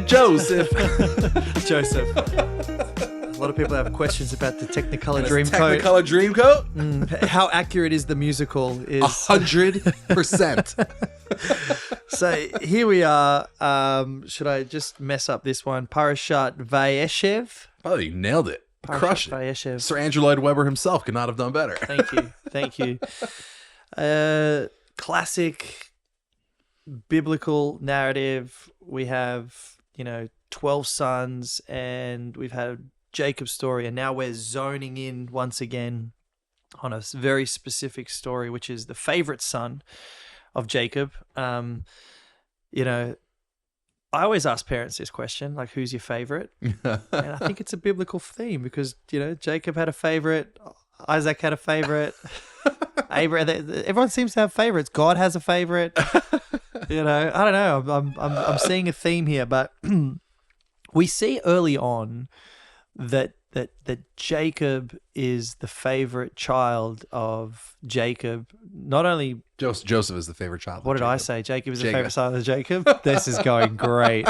Joseph. Joseph. A lot of people have questions about the Technicolor Dreamcoat. Technicolor Dreamcoat? How accurate is the musical? Is 100%. So here we are. Should I just mess up this one? Parashat Vayeshev. Oh, you nailed it. Crushed it. Vayeshev. Sir Andrew Lloyd Webber himself could not have done better. Thank you. Classic biblical narrative. We have, 12 sons, and we've had Jacob's story, and now we're zoning in once again on a very specific story, which is the favorite son of Jacob. I always ask parents this question, like, who's your favorite? And I think it's a biblical theme because, Jacob had a favorite, Isaac had a favorite, Abraham, everyone seems to have favorites. God has a favorite. I don't know. I'm seeing a theme here, but we see early on that Jacob is the favorite child of Jacob. Not only Joseph is the favorite child. What did I say? Jacob is the favorite child of Jacob. This is going great.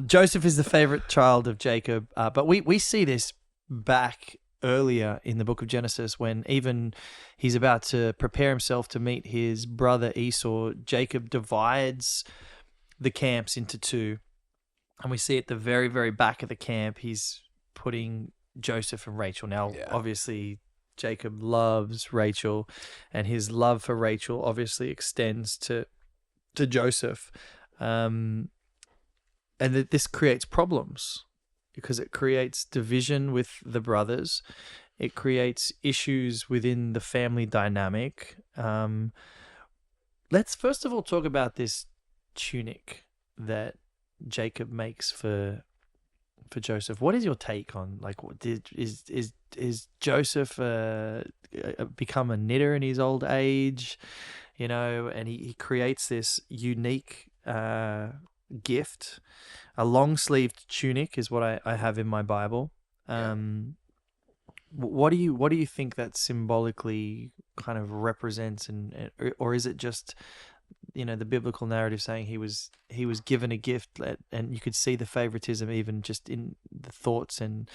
Joseph is the favorite child of Jacob, but we see this back earlier in the book of Genesis when even he's about to prepare himself to meet his brother Esau. Jacob divides the camps into two, and we see at the very, very back of the camp, he's putting Joseph and Rachel. Now, obviously, Jacob loves Rachel, and his love for Rachel obviously extends to Joseph. And this creates problems because it creates division with the brothers. It creates issues within the family dynamic. Let's first of all talk about this tunic that Jacob makes for Joseph. What is your take on, like, is Joseph become a knitter in his old age, and he creates this unique gift. A long-sleeved tunic is what I have in my Bible. What do you think that symbolically kind of represents, or is it just the biblical narrative saying he was given a gift, and you could see the favoritism even just in the thoughts and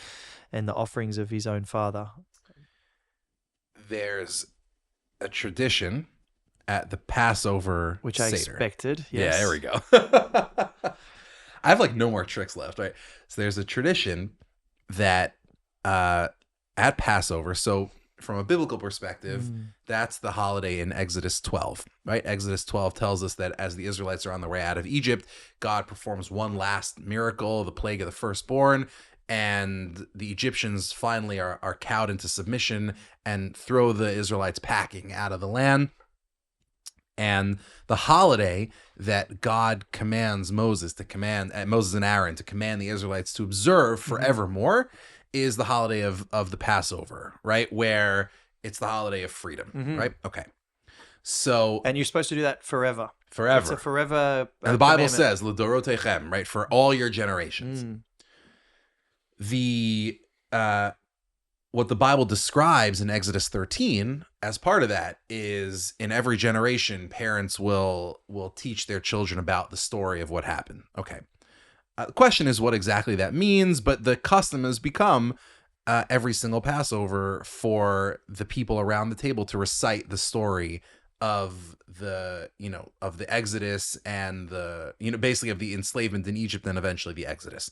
the offerings of his own father? There's a tradition at the Passover which Seder. I expected. Yes. Yeah, there we go. I have no more tricks left, right? So there's a tradition that at Passover, so from a biblical perspective, that's the holiday in Exodus 12, right? Exodus 12 tells us that as the Israelites are on their way out of Egypt, God performs one last miracle, the plague of the firstborn, and the Egyptians finally are cowed into submission and throw the Israelites packing out of the land. And the holiday that God commands Moses and Aaron to command the Israelites to observe forevermore is the holiday of the Passover, right? Where it's the holiday of freedom, right? Okay. So, and you're supposed to do that forever. Forever. It's a forever and the Bible says, L'dorotechem, right? For all your generations. The what the Bible describes in Exodus 13 as part of that is in every generation, parents will teach their children about the story of what happened. Okay. The question is what exactly that means, but the custom has become every single Passover for the people around the table to recite the story of the Exodus and basically of the enslavement in Egypt and eventually the Exodus.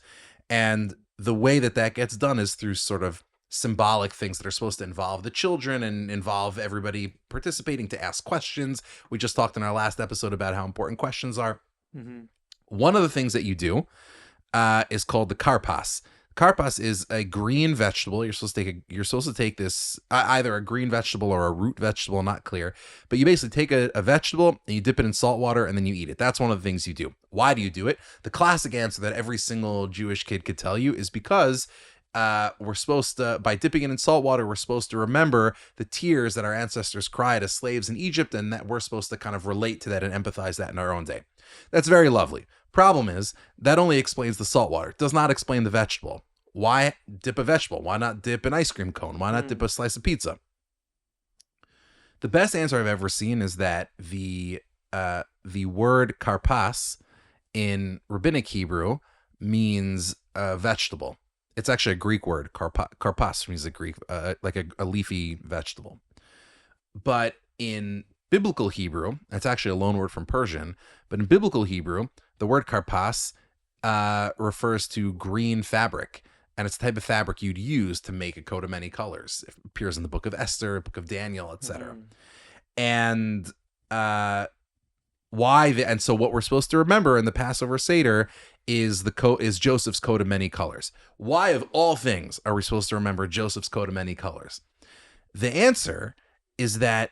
And the way that gets done is through sort of symbolic things that are supposed to involve the children and involve everybody participating to ask questions. We just talked in our last episode about how important questions are. One of the things that you do is called the karpas. Karpas is a green vegetable. You're supposed to take this either a green vegetable or a root vegetable, not clear. But you basically take a vegetable and you dip it in salt water and then you eat it. That's one of the things you do. Why do you do it? The classic answer that every single Jewish kid could tell you is because we're supposed to, by dipping it in salt water, we're supposed to remember the tears that our ancestors cried as slaves in Egypt, and that we're supposed to kind of relate to that and empathize that in our own day. That's very lovely. Problem is, that only explains the salt water. It does not explain the vegetable. Why dip a vegetable? Why not dip an ice cream cone? Why not dip a slice of pizza? The best answer I've ever seen is that the word karpas in rabbinic Hebrew means vegetable. It's actually a Greek word. Karpas means like a leafy vegetable. But in biblical Hebrew, it's actually a loan word from Persian, but in biblical Hebrew, the word karpas refers to green fabric. And it's the type of fabric you'd use to make a coat of many colors. It appears in the book of Esther, book of Daniel, etc. And and so what we're supposed to remember in the Passover Seder is Joseph's coat of many colors. Why, of all things, are we supposed to remember Joseph's coat of many colors? The answer is that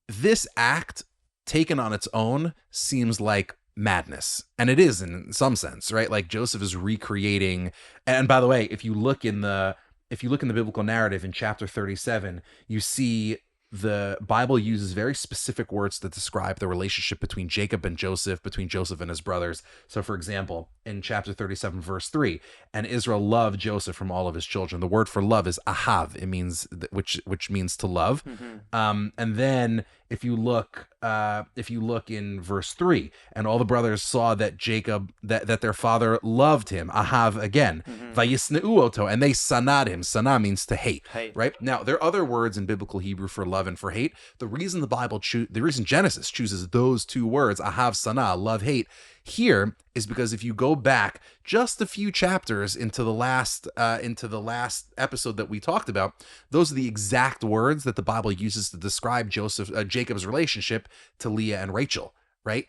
this act, taken on its own, seems like madness, and it is in some sense, right? Like Joseph is recreating. And by the way, if you look in the biblical narrative in chapter 37, you see the Bible uses very specific words to describe the relationship between Jacob and Joseph, between Joseph and his brothers. So, for example, in chapter 37, verse 3, and Israel loved Joseph from all of his children. The word for love is ahav. It means which means to love. And then if you look in verse 3, and all the brothers saw that Jacob that their father loved him, ahav again, vayisneu oto, and they sanad him. Sana means to hate. Right? Now, there are other words in biblical Hebrew for love and for hate. The reason Genesis chooses those two words, ahav, sana, love, hate, here is because if you go back just a few chapters into the last episode that we talked about, those are the exact words that the Bible uses to describe Jacob's relationship to Leah and Rachel, right?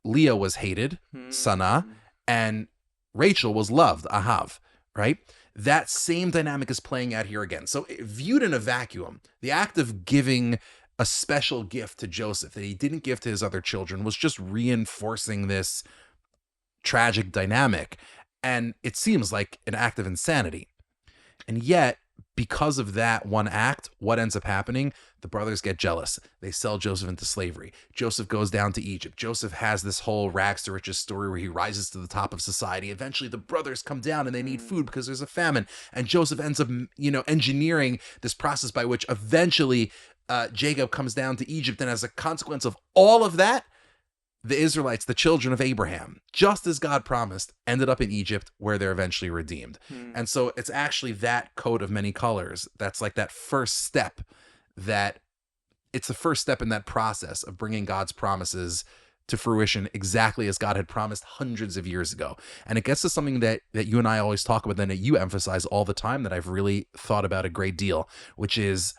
Leah was hated, sana, and Rachel was loved, ahav, right? That same dynamic is playing out here again. So viewed in a vacuum, the act of giving a special gift to Joseph that he didn't give to his other children was just reinforcing this tragic dynamic. And it seems like an act of insanity. And yet, because of that one act, what ends up happening? The brothers get jealous. They sell Joseph into slavery. Joseph goes down to Egypt. Joseph has this whole rags to riches story where he rises to the top of society. Eventually, the brothers come down and they need food because there's a famine. And Joseph ends up, engineering this process by which eventually Jacob comes down to Egypt. And as a consequence of all of that, the Israelites, the children of Abraham, just as God promised, ended up in Egypt where they're eventually redeemed. And so it's actually that coat of many colors that's like that first step, that it's the first step in that process of bringing God's promises to fruition exactly as God had promised hundreds of years ago. And it gets to something that you and I always talk about, and that you emphasize all the time, that I've really thought about a great deal, which is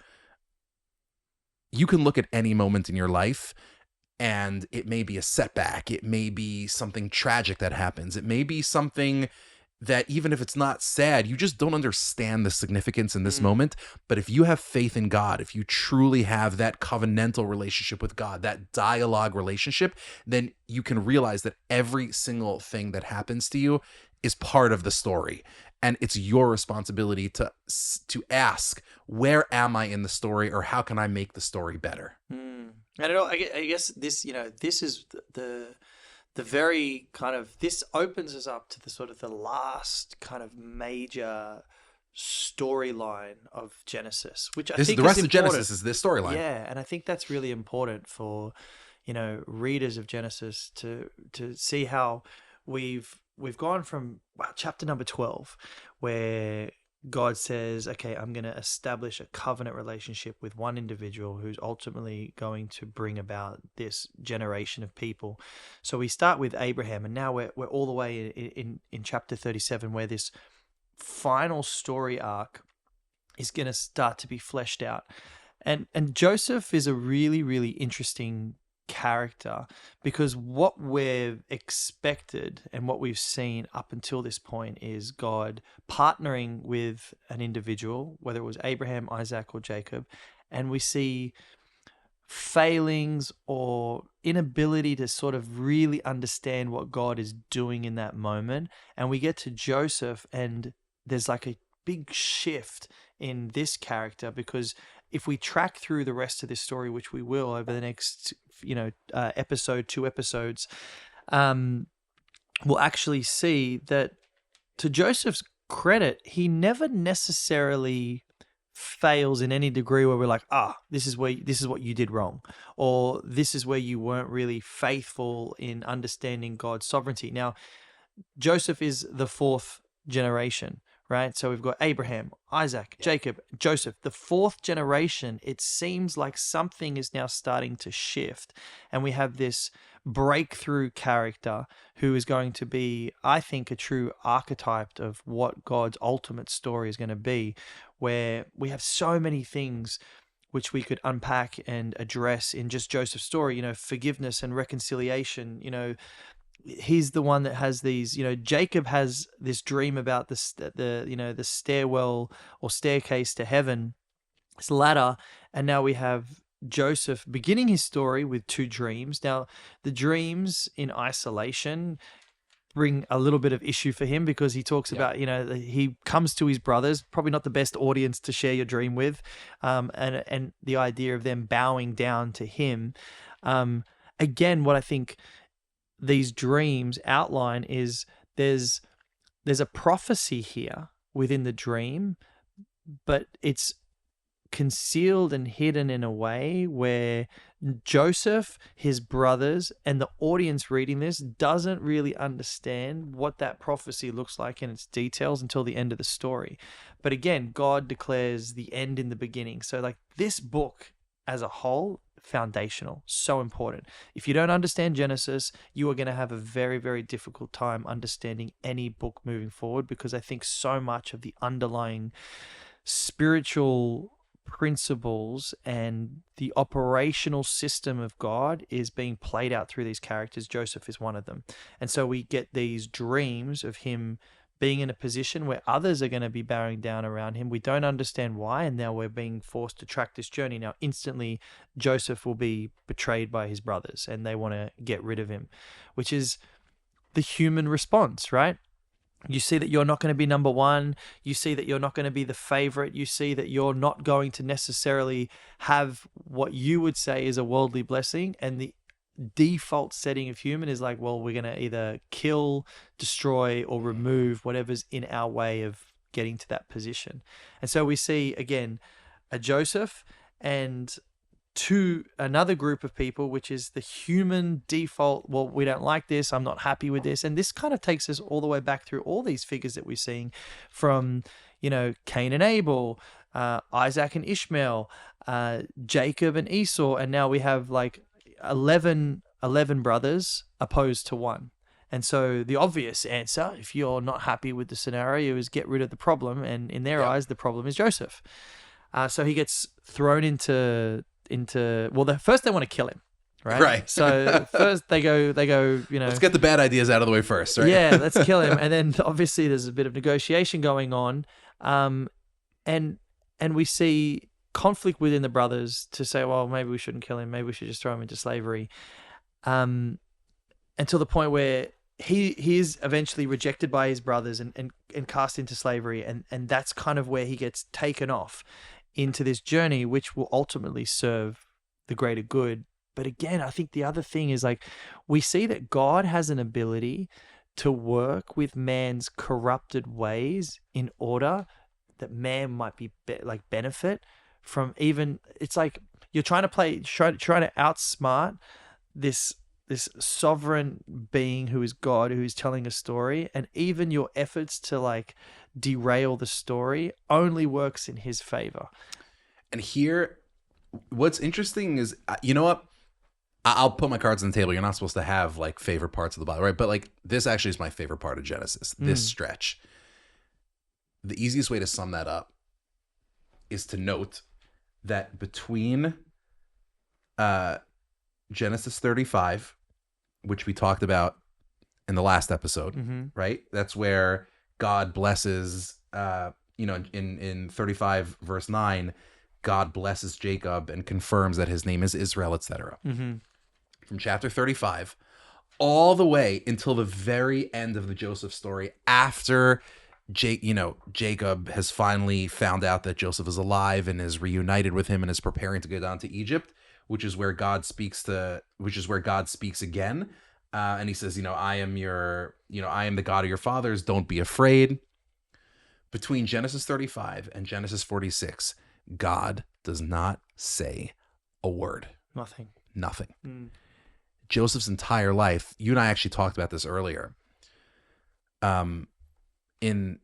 you can look at any moment in your life and it may be a setback. It may be something tragic that happens. It may be something that, even if it's not sad, you just don't understand the significance in this moment. But if you have faith in God, if you truly have that covenantal relationship with God, that dialogue relationship, then you can realize that every single thing that happens to you is part of the story. And it's your responsibility to ask, where am I in the story, or how can I make the story better? And I guess this, this is the very kind of, this opens us up to the sort of the last kind of major storyline of Genesis, which I think the rest of Genesis is this storyline. Yeah, and I think that's really important for, readers of Genesis to see how we've gone from chapter number 12, where God says, okay, I'm going to establish a covenant relationship with one individual who's ultimately going to bring about this generation of people. So we start with Abraham, and now we're all the way in chapter 37, where this final story arc is going to start to be fleshed out. And Joseph is a really, really interesting character, because what we've expected and what we've seen up until this point is God partnering with an individual, whether it was Abraham, Isaac, or Jacob, and we see failings or inability to sort of really understand what God is doing in that moment. And we get to Joseph, and there's like a big shift in this character, because if we track through the rest of this story, which we will over the next, episode, 2 episodes, we'll actually see that, to Joseph's credit, he never necessarily fails in any degree where we're like, this is what you did wrong, or this is where you weren't really faithful in understanding God's sovereignty. Now, Joseph is the fourth generation, right? So we've got Abraham, Isaac, Jacob, Joseph. The fourth generation, it seems like something is now starting to shift. And we have this breakthrough character who is going to be, I think, a true archetype of what God's ultimate story is going to be, where we have so many things which we could unpack and address in just Joseph's story, forgiveness and reconciliation. He's the one that has these, Jacob has this dream about the stairwell or staircase to heaven, this ladder. And now we have Joseph beginning his story with two dreams. Now, the dreams in isolation bring a little bit of issue for him, because he talks about, he comes to his brothers, probably not the best audience to share your dream with. And the idea of them bowing down to him. Again, what I think these dreams outline is there's a prophecy here within the dream, but it's concealed and hidden in a way where Joseph, his brothers, and the audience reading this doesn't really understand what that prophecy looks like in its details until the end of the story. But again, God declares the end in the beginning. So like this book as a whole, foundational, so important. If you don't understand Genesis, you are going to have a very, very difficult time understanding any book moving forward, because I think so much of the underlying spiritual principles and the operational system of God is being played out through these characters. Joseph is one of them. And so we get these dreams of him being in a position where others are going to be bowing down around him. We don't understand why, and now we're being forced to track this journey. Now, instantly, Joseph will be betrayed by his brothers, and they want to get rid of him, which is the human response, right? You see that you're not going to be number one. You see that you're not going to be the favorite. You see that you're not going to necessarily have what you would say is a worldly blessing. And the default setting of human is like, well, we're going to either kill, destroy, or remove whatever's in our way of getting to that position. And so we see, again, a Joseph and to another group of people, which is the human default. Well, we don't like this. I'm not happy with this. And this kind of takes us all the way back through all these figures that we're seeing from, Cain and Abel, Isaac and Ishmael, Jacob and Esau. And now we have like 11 brothers opposed to one. And so the obvious answer, if you're not happy with the scenario, is get rid of the problem. And in their eyes, the problem is Joseph. So he gets thrown into first they want to kill him, right? So first they go, let's get the bad ideas out of the way first, right? Yeah, let's kill him. And then obviously there's a bit of negotiation going on. And we see conflict within the brothers to say, well, maybe we shouldn't kill him. Maybe we should just throw him into slavery. Until the point where he is eventually rejected by his brothers and cast into slavery. And that's kind of where he gets taken off into this journey, which will ultimately serve the greater good. But again, I think the other thing is like, we see that God has an ability to work with man's corrupted ways in order that man might be benefit from. Even it's like you're trying to outsmart this sovereign being who is God, who is telling a story, and even your efforts to derail the story only works in his favor. And here, what's interesting is, you know what? I'll put my cards on the table. You're not supposed to have favorite parts of the Bible, right? But this actually is my favorite part of Genesis, this stretch. The easiest way to sum that up is to note that between Genesis 35, which we talked about in the last episode, right? That's where God blesses, in 35 verse 9, God blesses Jacob and confirms that his name is Israel, etc. From chapter 35 all the way until the very end of the Joseph story, after Jacob has finally found out that Joseph is alive and is reunited with him and is preparing to go down to Egypt, which is where God speaks again. And he says, I am the God of your fathers. Don't be afraid. Between Genesis 35 and Genesis 46, God does not say a word. Nothing. Nothing. Joseph's entire life, you and I actually talked about this earlier. In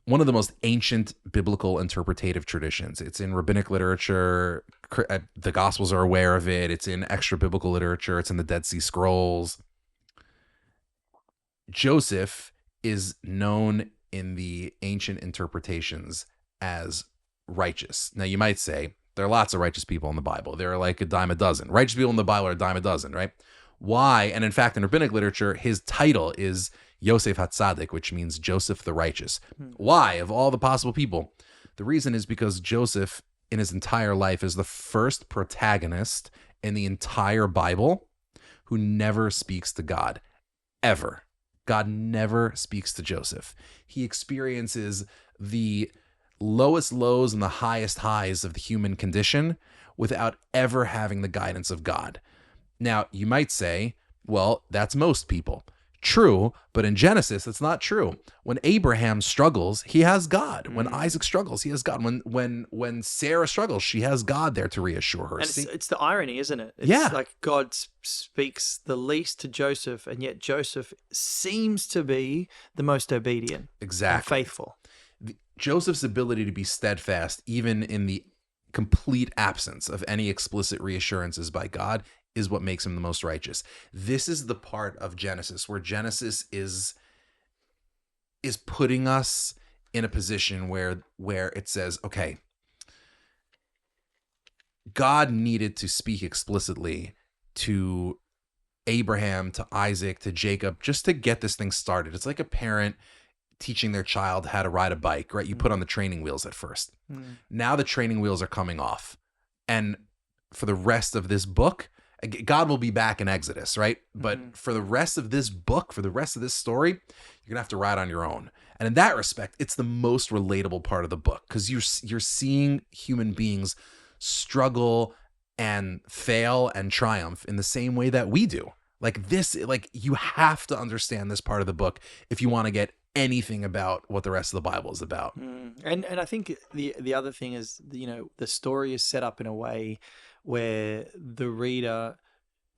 one of the most ancient biblical interpretative traditions, it's in rabbinic literature. The Gospels are aware of it. It's in extra biblical literature. It's in the Dead Sea Scrolls. Joseph is known in the ancient interpretations as righteous. Now, you might say there are lots of righteous people in the Bible. There are like a dime a dozen. Righteous people in the Bible are a dime a dozen, right? Why? And in fact, in rabbinic literature, his title is Yosef HaTzadik, which means Joseph the Righteous. Why? Of all the possible people, the reason is because Joseph, in his entire life, is the first protagonist in the entire Bible who never speaks to God, ever. God never speaks to Joseph. He experiences the lowest lows and the highest highs of the human condition without ever having the guidance of God. Now, you might say, well, that's most people. True, but in Genesis, it's not true. When Abraham struggles, he has God. When Isaac struggles, he has God. When Sarah struggles, she has God there to reassure her. And it's the irony, isn't it? It's like God speaks the least to Joseph, and yet Joseph seems to be the most obedient and faithful. Joseph's ability to be steadfast, even in the complete absence of any explicit reassurances by God, is what makes him the most righteous. This is the part of Genesis where Genesis is putting us in a position where it says, okay, God needed to speak explicitly to Abraham, to Isaac, to Jacob, just to get this thing started. It's like a parent teaching their child how to ride a bike, right? You put on the training wheels at first. Now the training wheels are coming off. And for the rest of this book, God will be back in Exodus, right? But for the rest of this book, for the rest of this story, you're going to have to ride on your own. And in that respect, it's the most relatable part of the book because you're seeing human beings struggle and fail and triumph in the same way that we do. You have to understand this part of the book if you want to get anything about what the rest of the Bible is about. And I think the other thing is, the story is set up in a way where the reader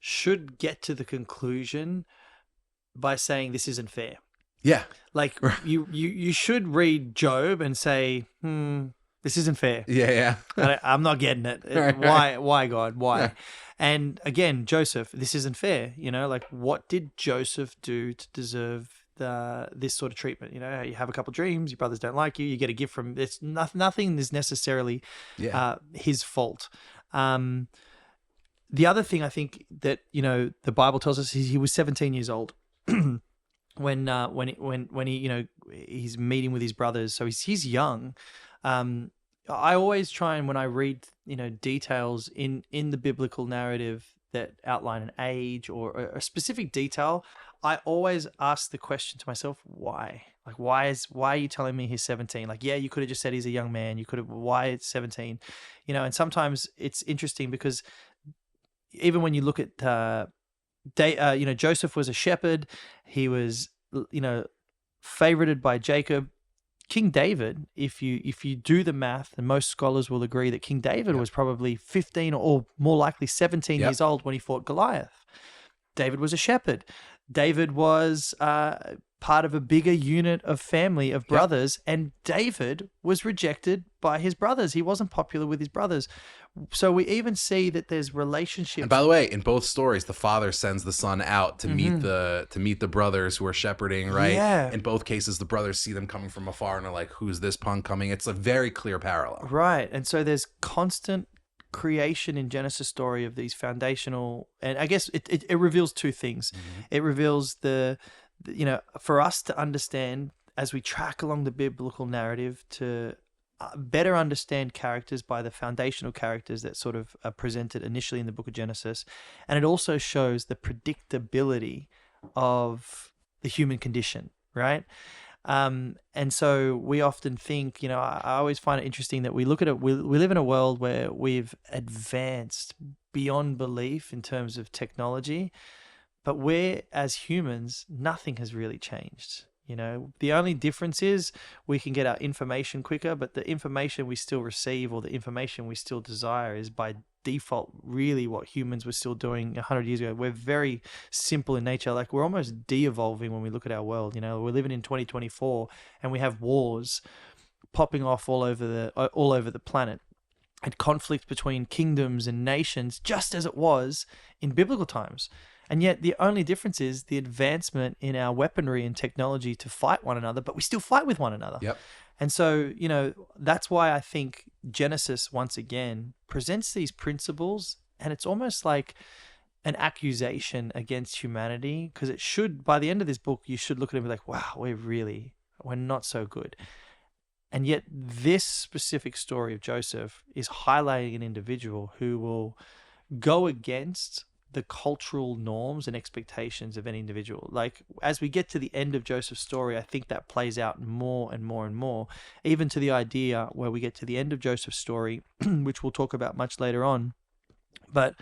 should get to the conclusion by saying this isn't fair. Yeah. Like you should read Job and say, this isn't fair. Yeah. I'm not getting it. Why God? Why? Yeah. And again, Joseph, this isn't fair. What did Joseph do to deserve this sort of treatment? You have a couple of dreams, your brothers don't like you, you get a gift from it's nothing is necessarily his fault. The other thing I think that the Bible tells us is he was 17 years old when he he's meeting with his brothers, so he's young. I always try, and when I read details in the biblical narrative that outline an age or a specific detail, I always ask the question to myself, why? Like, why are you telling me he's 17? Like, yeah, you could have just said he's a young man. You could have, why it's 17? And sometimes it's interesting because even when you look at, Joseph was a shepherd. He was, favorited by Jacob. King David, if you do the math, and most scholars will agree that King David was probably 15 or more likely 17 years old when he fought Goliath. David was a shepherd. David was part of a bigger unit of family of brothers, and David was rejected by his brothers. He wasn't popular with his brothers. So we even see that there's relationships. And by the way, in both stories, the father sends the son out to meet the brothers who are shepherding, right? Yeah. In both cases, the brothers see them coming from afar and are like, who's this punk coming? It's a very clear parallel. Right. And so there's constant creation in Genesis story of these foundational, and I guess it reveals two things. It reveals for us to understand as we track along the biblical narrative to better understand characters by the foundational characters that sort of are presented initially in the book of Genesis. And it also shows the predictability of the human condition, right? And so we often think, I always find it interesting that we look at it, we live in a world where we've advanced beyond belief in terms of technology, but we're, as humans, nothing has really changed. You know, the only difference is we can get our information quicker, but the information we still receive or the information we still desire is by default really what humans were still doing 100 years ago. We're very simple in nature. Like, we're almost de-evolving when we look at our world. You know, we're living in 2024 and we have wars popping off all over the planet, and conflict between kingdoms and nations, just as it was in biblical times. And yet the only difference is the advancement in our weaponry and technology to fight one another, but we still fight with one another. Yep. And so, you know, that's why I think Genesis, once again, presents these principles, and it's almost like an accusation against humanity, because it should, by the end of this book, you should look at it and be like, wow, we're not so good. And yet this specific story of Joseph is highlighting an individual who will go against the cultural norms and expectations of any individual. Like, as we get to the end of Joseph's story, I think that plays out more and more and more, even to the idea where we get to the end of Joseph's story, which we'll talk about much later on, but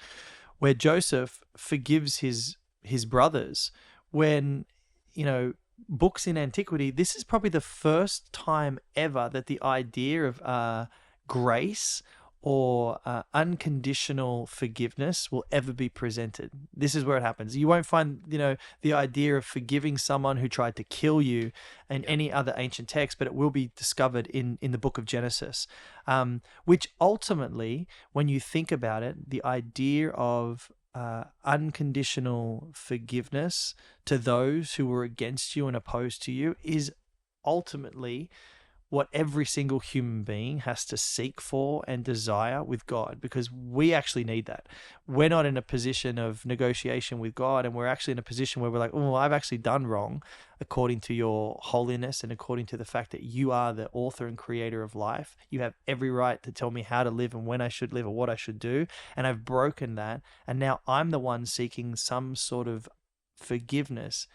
where Joseph forgives his brothers when, you know, books in antiquity, this is probably the first time ever that the idea of grace or unconditional forgiveness will ever be presented. This is where it happens. You won't find, you know, the idea of forgiving someone who tried to kill you in any other ancient text, but it will be discovered in the book of Genesis, which ultimately, when you think about it, the idea of unconditional forgiveness to those who were against you and opposed to you is ultimately what every single human being has to seek for and desire with God, because we actually need that. We're not in a position of negotiation with God, and we're actually in a position where we're like, oh, I've actually done wrong according to your holiness and according to the fact that you are the author and creator of life. You have every right to tell me how to live and when I should live or what I should do, and I've broken that, and now I'm the one seeking some sort of forgiveness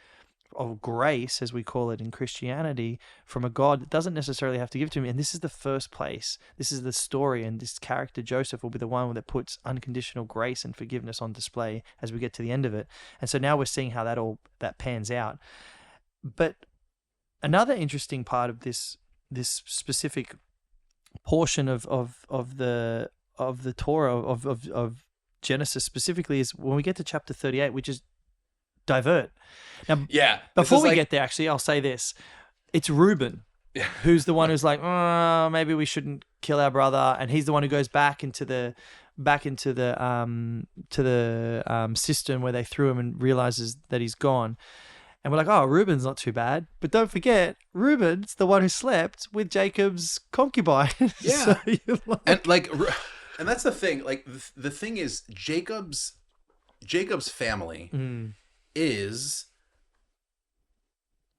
of grace, as we call it in Christianity, from a God that doesn't necessarily have to give to me. And this is the first place. This is the story, and this character Joseph will be the one that puts unconditional grace and forgiveness on display as we get to the end of it. And so now we're seeing how that pans out. But another interesting part of this specific portion of the Torah of Genesis specifically is when we get to chapter 38, which is divert. Now, yeah. Before we get there, actually, I'll say this: it's Reuben, who's the one who's like, oh, maybe we shouldn't kill our brother, and he's the one who goes back into the cistern where they threw him and realizes that he's gone. And we're like, oh, Reuben's not too bad, but don't forget, Reuben's the one who slept with Jacob's concubine. Yeah, so and that's the thing. Like, the thing is, Jacob's family is,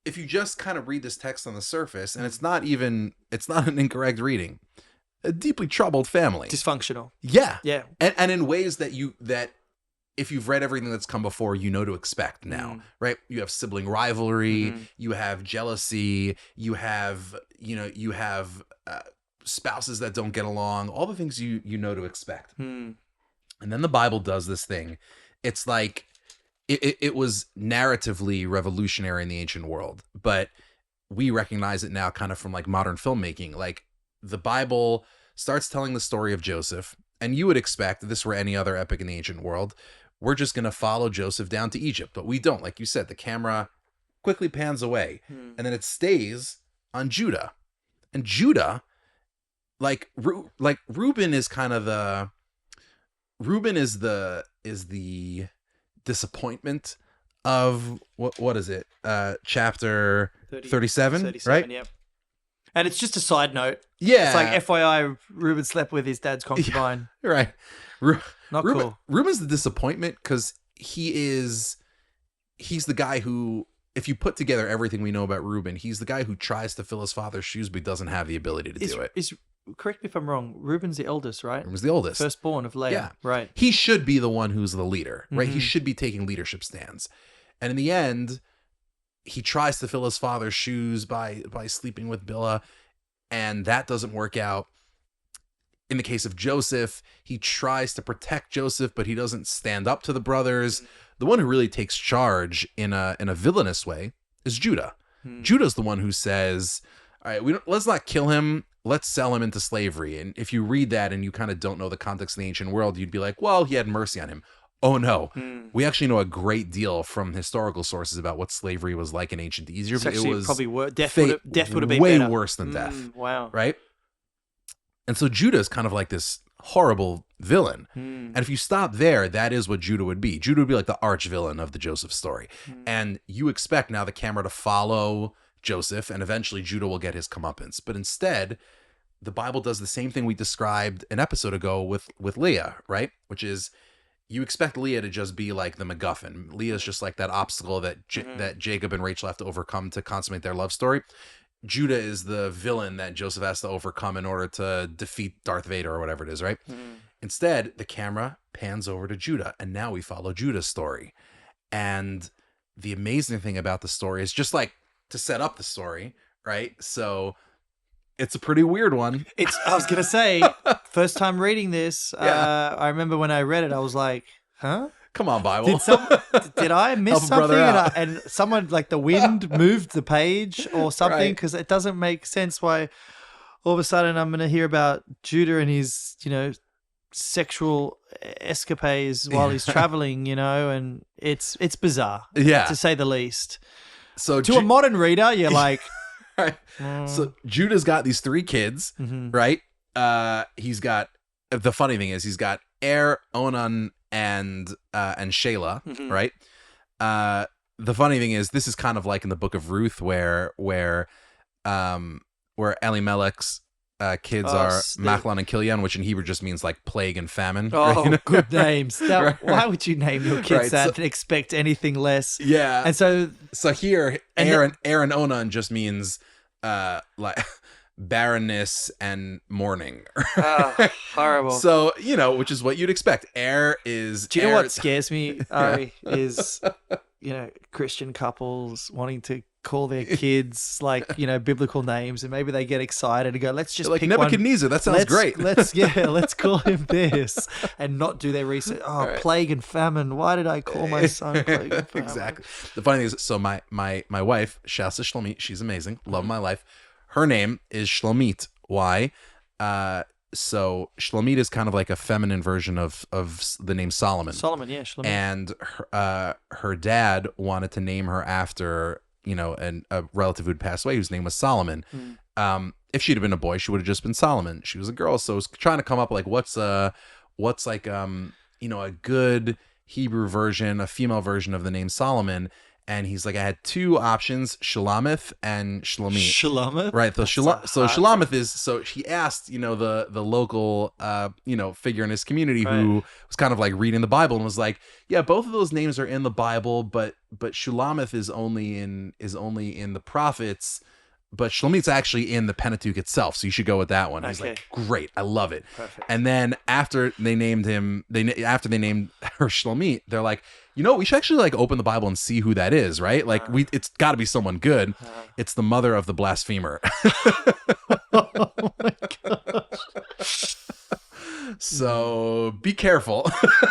if you just kind of read this text on the surface, and it's not an incorrect reading, a deeply troubled family, dysfunctional. Yeah, yeah, and in ways that if you've read everything that's come before, you know to expect now, right? You have sibling rivalry, you have jealousy, you have spouses that don't get along, all the things you know to expect. And then the Bible does this thing. It's like it was narratively revolutionary in the ancient world, but we recognize it now kind of from like modern filmmaking. Like, the Bible starts telling the story of Joseph, and you would expect, if this were any other epic in the ancient world, we're just going to follow Joseph down to Egypt, but we don't. Like you said, the camera quickly pans away, and then it stays on Judah. And Judah, like Reuben is kind of the disappointment of what is it? Chapter 37, right? Yep. And it's just a side note. Yeah. It's like, FYI, Reuben slept with his dad's concubine. Yeah, right. Not cool. Reuben's the disappointment because he's the guy who, if you put together everything we know about Reuben, he's the guy who tries to fill his father's shoes but doesn't have the ability to do it. Correct me if I'm wrong, Reuben's the eldest, right? Reuben's the oldest. Firstborn of Leah. Yeah. Right. He should be the one who's the leader, right? He should be taking leadership stands. And in the end, he tries to fill his father's shoes by sleeping with Bilhah, and that doesn't work out. In the case of Joseph, he tries to protect Joseph, but he doesn't stand up to the brothers. The one who really takes charge in a villainous way is Judah. Judah's the one who says, all right, let's not kill him. Let's sell him into slavery. And if you read that and you kind of don't know the context of the ancient world, you'd be like, well, he had mercy on him. Oh, no. We actually know a great deal from historical sources about what slavery was like in ancient Egypt. It was probably worse. Death would have been way better. Worse than death. Wow. Right? And so Judah is kind of like this horrible villain. And if you stop there, that is what Judah would be. Judah would be like the arch villain of the Joseph story. And you expect now the camera to follow Joseph, and eventually Judah will get his comeuppance. But instead, the Bible does the same thing we described an episode ago with Leah, right? Which is, you expect Leah to just be like the MacGuffin. Leah's just like that obstacle that that Jacob and Rachel have to overcome to consummate their love story. Judah is the villain that Joseph has to overcome in order to defeat Darth Vader or whatever it is, right? Instead, the camera pans over to Judah, and now we follow Judah's story. And the amazing thing about the story is, just like to set up the story, right? So it's a pretty weird one. I was going to say, first time reading this, I remember when I read it, I was like, huh? Come on, Bible. Did I miss something? And someone, like the wind moved the page or something, because it doesn't make sense why all of a sudden I'm going to hear about Judah and his, sexual escapades while he's traveling, and it's bizarre, to say the least. So to a modern reader, you're like... Right. So Judah's got these 3 kids, right? He's got, the funny thing is, he's got Onan, and Shelah, right? The funny thing is, this is kind of like in the book of Ruth, where Elimelech's kids are Machlon and Kilion, which in Hebrew just means like plague and famine. Oh, right? Good names. Why would you name your kids that and expect anything less? Yeah. And so here, Aaron Onan just means like barrenness and mourning. Horrible. So, which is what you'd expect. Do you know what scares me, Ari, is, Christian couples wanting to call their kids like, biblical names, and maybe they get excited and go, let's just like pick Nebuchadnezzar. One. That sounds great. Let's call him this, and not do their research. Plague and famine. Why did I call my son plague and famine? Exactly. The funny thing is, so my wife, Shasta Shlomit, she's amazing. Love my life. Her name is Shlomit. Why? So Shlomit is kind of like a feminine version of the name Solomon. Shlomit. And her dad wanted to name her after, a relative who'd passed away whose name was Solomon. If she'd have been a boy, she would have just been Solomon. She was a girl, so I was trying to come up like what's like a good Hebrew version, a female version of the name Solomon. And he's like, I had 2 options, Shalamith and Shlomit. Shalamith? Right. So Shalamith is, so she asked, the local, figure in his community who was kind of like reading the Bible and was like, yeah, both of those names are in the Bible, but Shalamith is only in the prophets, but Shlomit's actually in the Pentateuch itself. So you should go with that one. Okay. He's like, great. I love it. Perfect. And then after they named her Shlomit, they're like, we should actually like open the Bible and see who that is, right? Like it's got to be someone good. It's the mother of the blasphemer. Oh my gosh. So be careful.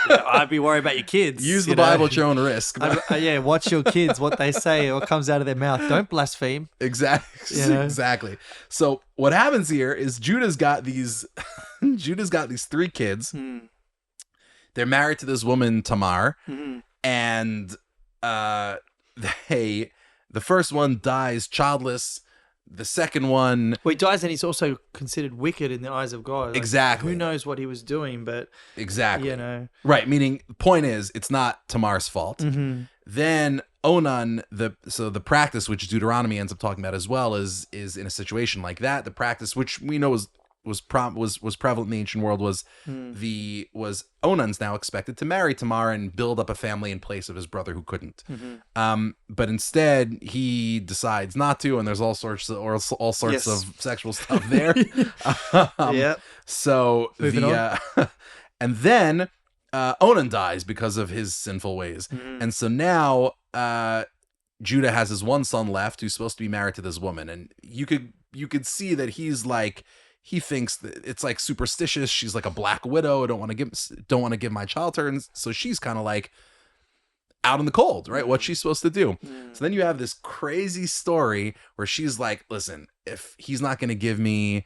I'd be worried about your kids. Use the Bible at your own risk. Watch your kids, what they say, what comes out of their mouth. Don't blaspheme. Exactly. Exactly. So what happens here is Judah's got these 3 kids. They're married to this woman, Tamar. And the first one dies childless. The second one... Well, he dies and he's also considered wicked in the eyes of God. Like, exactly. Who knows what he was doing, but... Exactly. Right, meaning, the point is, it's not Tamar's fault. Then Onan, the practice, which Deuteronomy ends up talking about as well, is in a situation like that. The practice, which we know was prevalent in the ancient world, was Onan's now expected to marry Tamar and build up a family in place of his brother who couldn't. But instead he decides not to, and there's all sorts of sexual stuff there. So and then Onan dies because of his sinful ways, and so now Judah has his one son left who's supposed to be married to this woman, and you could see that he's like, he thinks that it's like superstitious. She's like a black widow. I don't want to give my child to her. And so she's kind of like, out in the cold, right? What's she supposed to do? So then you have this crazy story where she's like, listen, if he's not going to give me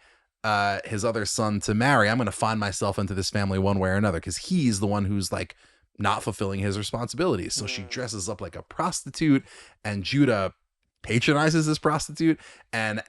his other son to marry, I'm going to find myself into this family one way or another, because he's the one who's like not fulfilling his responsibilities. So she dresses up like a prostitute, and Judah patronizes this prostitute, and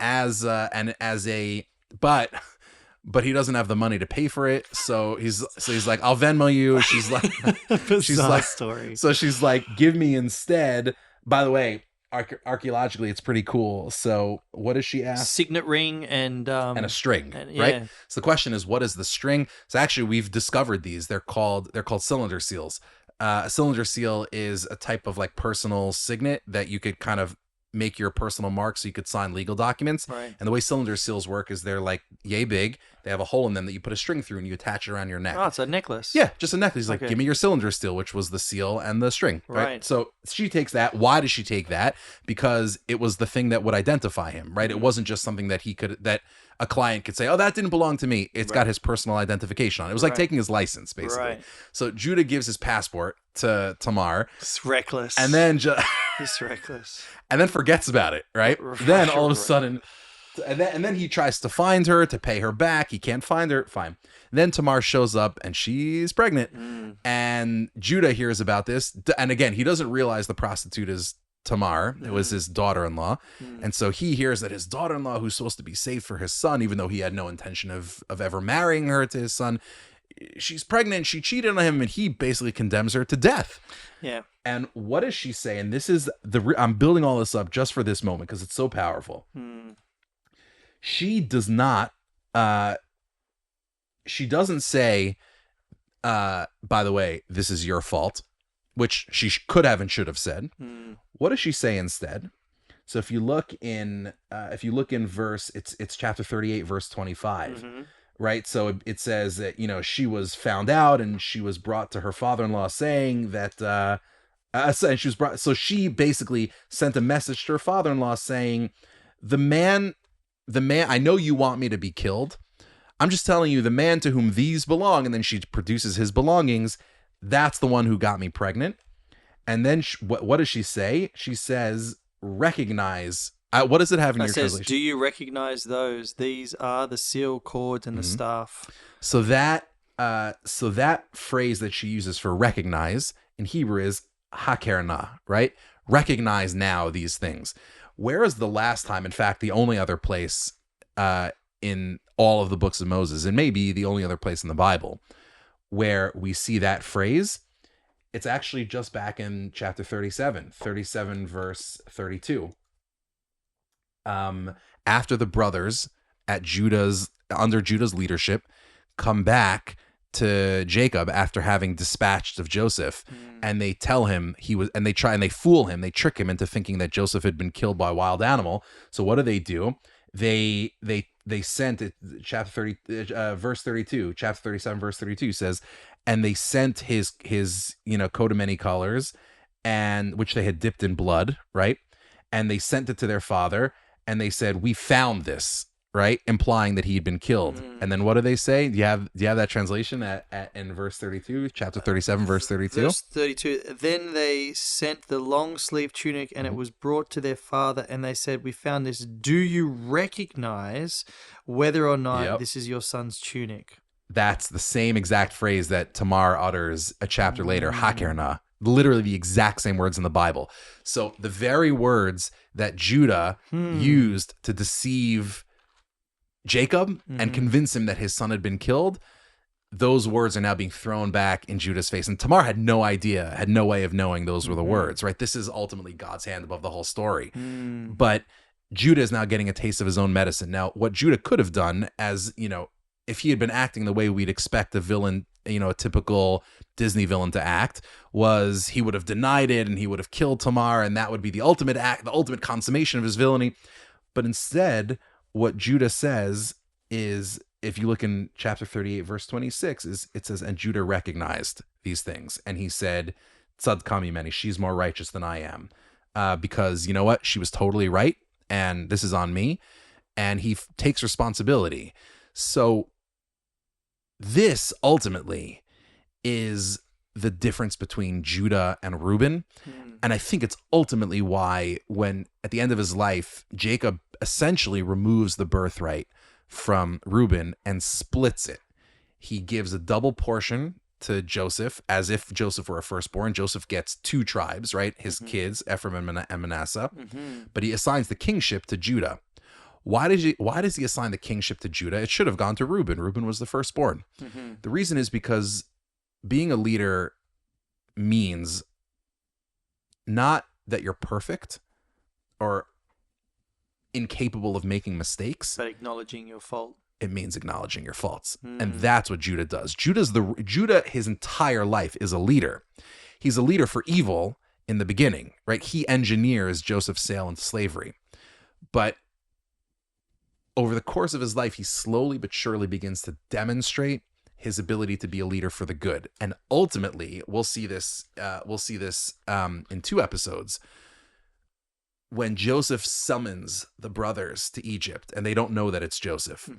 but he doesn't have the money to pay for it, so he's like, I'll Venmo you. She's like, story. So she's like, give me instead. By the way, archaeologically, it's pretty cool. So what does she ask? Signet ring and a string, right? So the question is, what is the string? So actually, we've discovered these. They're called cylinder seals. A cylinder seal is a type of like personal signet that you could kind of make your personal mark so you could sign legal documents. Right. And the way cylinder seals work is they're like yay big. They have a hole in them that you put a string through and you attach it around your neck. Oh, it's a necklace. Yeah, just a necklace. He's like, give me your cylinder seal, which was the seal and the string. Right. So she takes that. Why does she take that? Because it was the thing that would identify him, right? It wasn't just something that that a client could say, oh, that didn't belong to me. It's got his personal identification on it. It was like taking his license, basically. Right. So Judah gives his passport to Tamar. It's reckless. And then it's reckless. And then forgets about it, right? Then all of a sudden, and then he tries to find her to pay her back. He can't find her. Fine. Then Tamar shows up and she's pregnant. And Judah hears about this. And again, he doesn't realize the prostitute is Tamar. It was his daughter-in-law. And so he hears that his daughter-in-law, who's supposed to be saved for his son, even though he had no intention of ever marrying her to his son, she's pregnant, she cheated on him, and he basically condemns her to death. Yeah. And what does she say? And this is I'm building all this up just for this moment because it's so powerful. She does not, she doesn't say, by the way, this is your fault, which she could have and should have said. What does she say instead? So if you look in verse, it's chapter 38, verse 25. Right. So it says that, she was found out and she was brought to her father-in-law saying that, and she was brought. So she basically sent a message to her father-in-law saying, the man, I know you want me to be killed. I'm just telling you, the man to whom these belong. And then she produces his belongings. That's the one who got me pregnant. And then what does she say? She says, recognize. What does it have in your translation? Do you recognize those? These are the seal cords and the staff. So that phrase that she uses for recognize in Hebrew is hakerna, right? Recognize now these things. Where is the last time, in fact, the only other place in all of the books of Moses, and maybe the only other place in the Bible, where we see that phrase? It's actually just back in chapter 37 verse 32. After the brothers under Judah's leadership come back to Jacob after having dispatched of Joseph, and they tell him they fool him, they trick him into thinking that Joseph had been killed by a wild animal. So what do? They sent it. Chapter 30, verse 32, chapter 37, verse 32 says, and they sent his coat of many colors, and which they had dipped in blood, right? And they sent it to their father, and they said, we found this, right? Implying that he had been killed. And then what do they say? Do you have that translation in verse 32, chapter 37, verse 32? Verse 32, then they sent the long sleeve tunic, and it was brought to their father, and they said, we found this. Do you recognize whether or not this is your son's tunic? That's the same exact phrase that Tamar utters a chapter later, hakerna. Literally the exact same words in the Bible. So the very words that Judah used to deceive Jacob and convince him that his son had been killed, those words are now being thrown back in Judah's face. And Tamar had no idea, had no way of knowing those were the words, right? This is ultimately God's hand above the whole story. But Judah is now getting a taste of his own medicine. Now, what Judah could have done, as, if he had been acting the way we'd expect a villain, a typical Disney villain to act, was he would have denied it and he would have killed Tamar, and that would be the ultimate act, the ultimate consummation of his villainy. But instead, what Judah says is, if you look in chapter 38, verse 26, it says, and Judah recognized these things. And he said, Tzadkami meni, she's more righteous than I am. Because you know what? She was totally right. And this is on me. And he takes responsibility. So this ultimately is the difference between Judah and Reuben. And I think it's ultimately why, when at the end of his life, Jacob essentially removes the birthright from Reuben and splits it. He gives a double portion to Joseph, as if Joseph were a firstborn. Joseph gets 2 tribes, right? His kids, Ephraim and Manasseh. But he assigns the kingship to Judah. Why does he assign the kingship to Judah? It should have gone to Reuben. Reuben was the firstborn. The reason is because being a leader means not that you're perfect or incapable of making mistakes, but acknowledging your fault. It means acknowledging your faults. And that's what Judah does. Judah, his entire life, is a leader. He's a leader for evil in the beginning, right? He engineers Joseph's sale into slavery. But over the course of his life, he slowly but surely begins to demonstrate his ability to be a leader for the good. And ultimately, we'll see this in 2 episodes, when Joseph summons the brothers to Egypt, and they don't know that it's Joseph.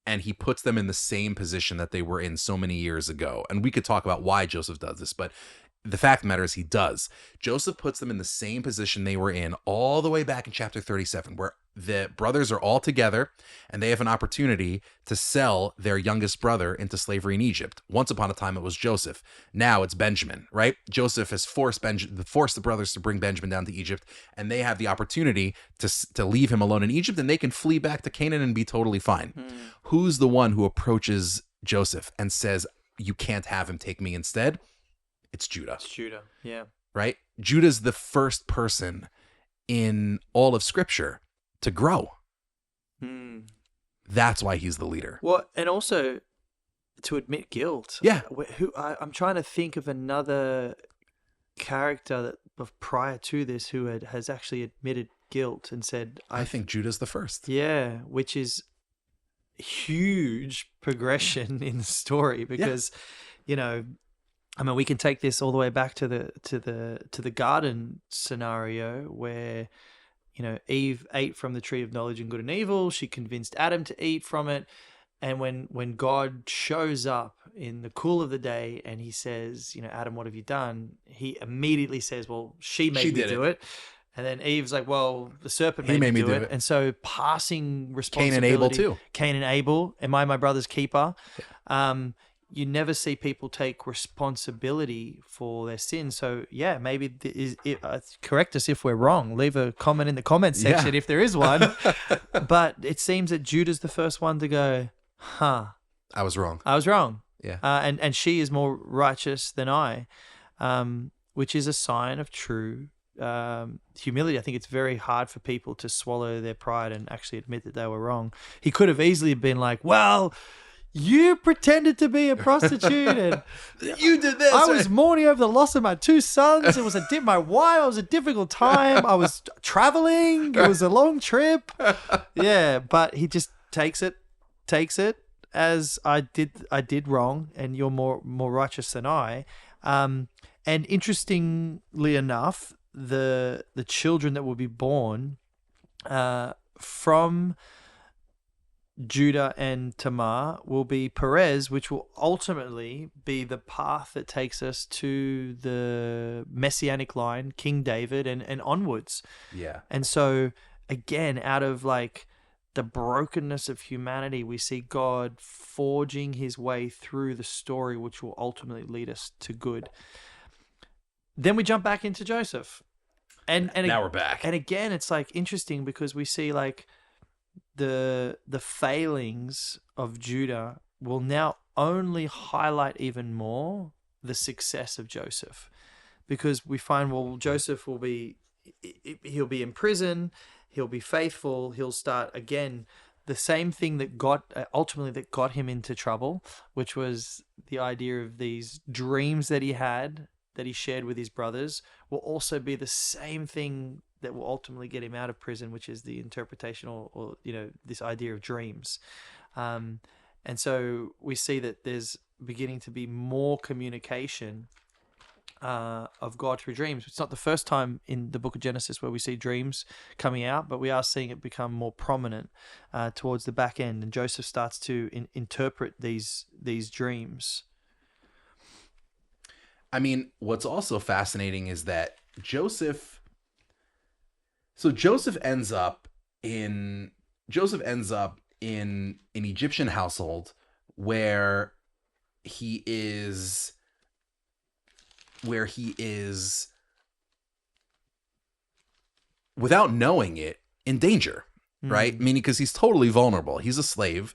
And he puts them in the same position that they were in so many years ago. And we could talk about why Joseph does this, but the fact of the matter is he does. Joseph puts them in the same position they were in all the way back in chapter 37, where the brothers are all together and they have an opportunity to sell their youngest brother into slavery in Egypt. Once upon a time, it was Joseph. Now it's Benjamin, right? Joseph has forced the brothers to bring Benjamin down to Egypt, and they have the opportunity to leave him alone in Egypt, and they can flee back to Canaan and be totally fine. Who's the one who approaches Joseph and says, "You can't have him, take me instead"? It's Judah. It's Judah, yeah. Right? Judah's the first person in all of Scripture to grow. That's why he's the leader. Well, and also to admit guilt. Yeah. I'm trying to think of another character that prior to this who has actually admitted guilt and said, I think Judah's the first. Yeah, which is huge progression in the story, because you know, I mean, we can take this all the way back to the garden scenario where, you know, Eve ate from the tree of knowledge and good and evil. She convinced Adam to eat from it. And when God shows up in the cool of the day and he says, you know, Adam, what have you done? He immediately says, well, she made me do it. And then Eve's like, well, the serpent made me do it. And so passing responsibility. Cain and Abel too. Cain and Abel. Am I my brother's keeper? Yeah. You never see people take responsibility for their sins. So, yeah, maybe correct us if we're wrong. Leave a comment in the comment section if there is one. But it seems that Judah's the first one to go, I was wrong. Yeah. And she is more righteous than I, which is a sign of true humility. I think it's very hard for people to swallow their pride and actually admit that they were wrong. He could have easily been like, well, you pretended to be a prostitute and you did this. I was mourning over the loss of my 2 sons. It was my wife. It was a difficult time. I was traveling. It was a long trip. Yeah, but he just takes it as I did wrong, and you're more righteous than I. And interestingly enough, the children that will be born from Judah and Tamar will be Perez, which will ultimately be the path that takes us to the messianic line, King David, and onwards. Yeah. And so, again, out of like the brokenness of humanity, we see God forging his way through the story, which will ultimately lead us to good. Then we jump back into Joseph. And now we're back. And again, it's like interesting because we see like the failings of Judah will now only highlight even more the success of Joseph, because we find, well, Joseph he'll be in prison, he'll be faithful, he'll start again the same thing that got him into trouble, which was the idea of these dreams that he had that he shared with his brothers, will also be the same thing that will ultimately get him out of prison, which is the interpretation or you know, this idea of dreams. And so we see that there's beginning to be more communication of God through dreams. It's not the first time in the book of Genesis where we see dreams coming out, but we are seeing it become more prominent towards the back end. And Joseph starts to interpret these dreams. I mean, what's also fascinating is that Joseph. So Joseph ends up in an Egyptian household where he is where he is without knowing it in danger, right? Meaning because he's totally vulnerable. He's a slave,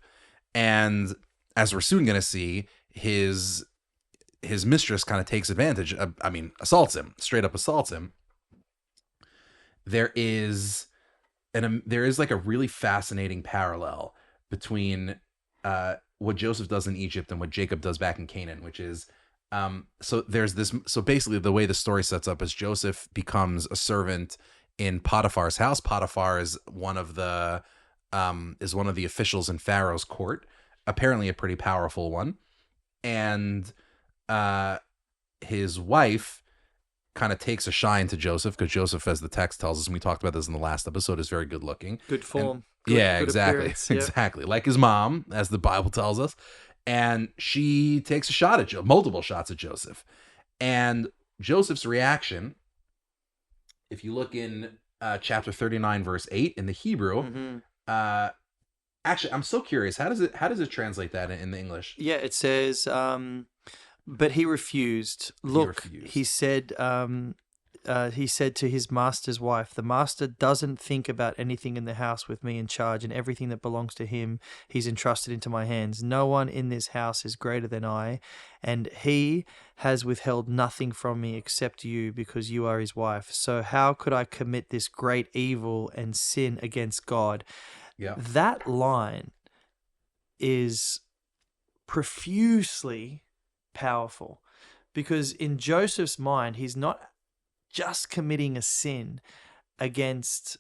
and as we're soon going to see, his mistress kind of takes advantage of, assaults him, straight up assaults him. There is like a really fascinating parallel between what Joseph does in Egypt and what Jacob does back in Canaan, which is so basically the way the story sets up is Joseph becomes a servant in Potiphar's house. Potiphar is one of the officials in Pharaoh's court, apparently a pretty powerful one, and his wife kind of takes a shine to Joseph because Joseph, as the text tells us, and we talked about this in the last episode, is very good looking. Good form. Good exactly. Yeah. Exactly. Like his mom, as the Bible tells us. And she takes a shot at multiple shots at Joseph. And Joseph's reaction, if you look in chapter 39, verse 8 in the Hebrew, actually, I'm so curious. How does it translate that in the English? Yeah, it says, but he refused. Look, he said to his master's wife, the master doesn't think about anything in the house with me in charge, and everything that belongs to him he's entrusted into my hands. No one in this house is greater than I, and he has withheld nothing from me except you, because you are his wife. So how could I commit this great evil and sin against God? Yeah. That line is profusely powerful, because in Joseph's mind, he's not just committing a sin against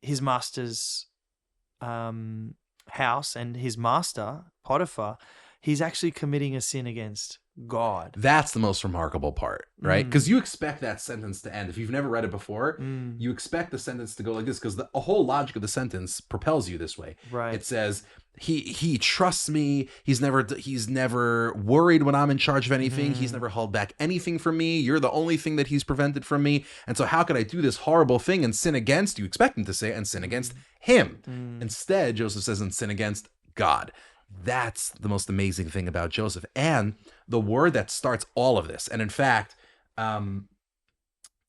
his master's house and his master, Potiphar. He's actually committing a sin against God. That's the most remarkable part, right? Because you expect that sentence to end. If you've never read it before, you expect the sentence to go like this, because the whole logic of the sentence propels you this way. Right. It says, he trusts me. He's never worried when I'm in charge of anything. He's never held back anything from me. You're the only thing that he's prevented from me. And so how could I do this horrible thing and sin against, you expect him to say, and sin against him. Instead, Joseph says, and sin against God. That's the most amazing thing about Joseph, and the word that starts all of this. And in fact, in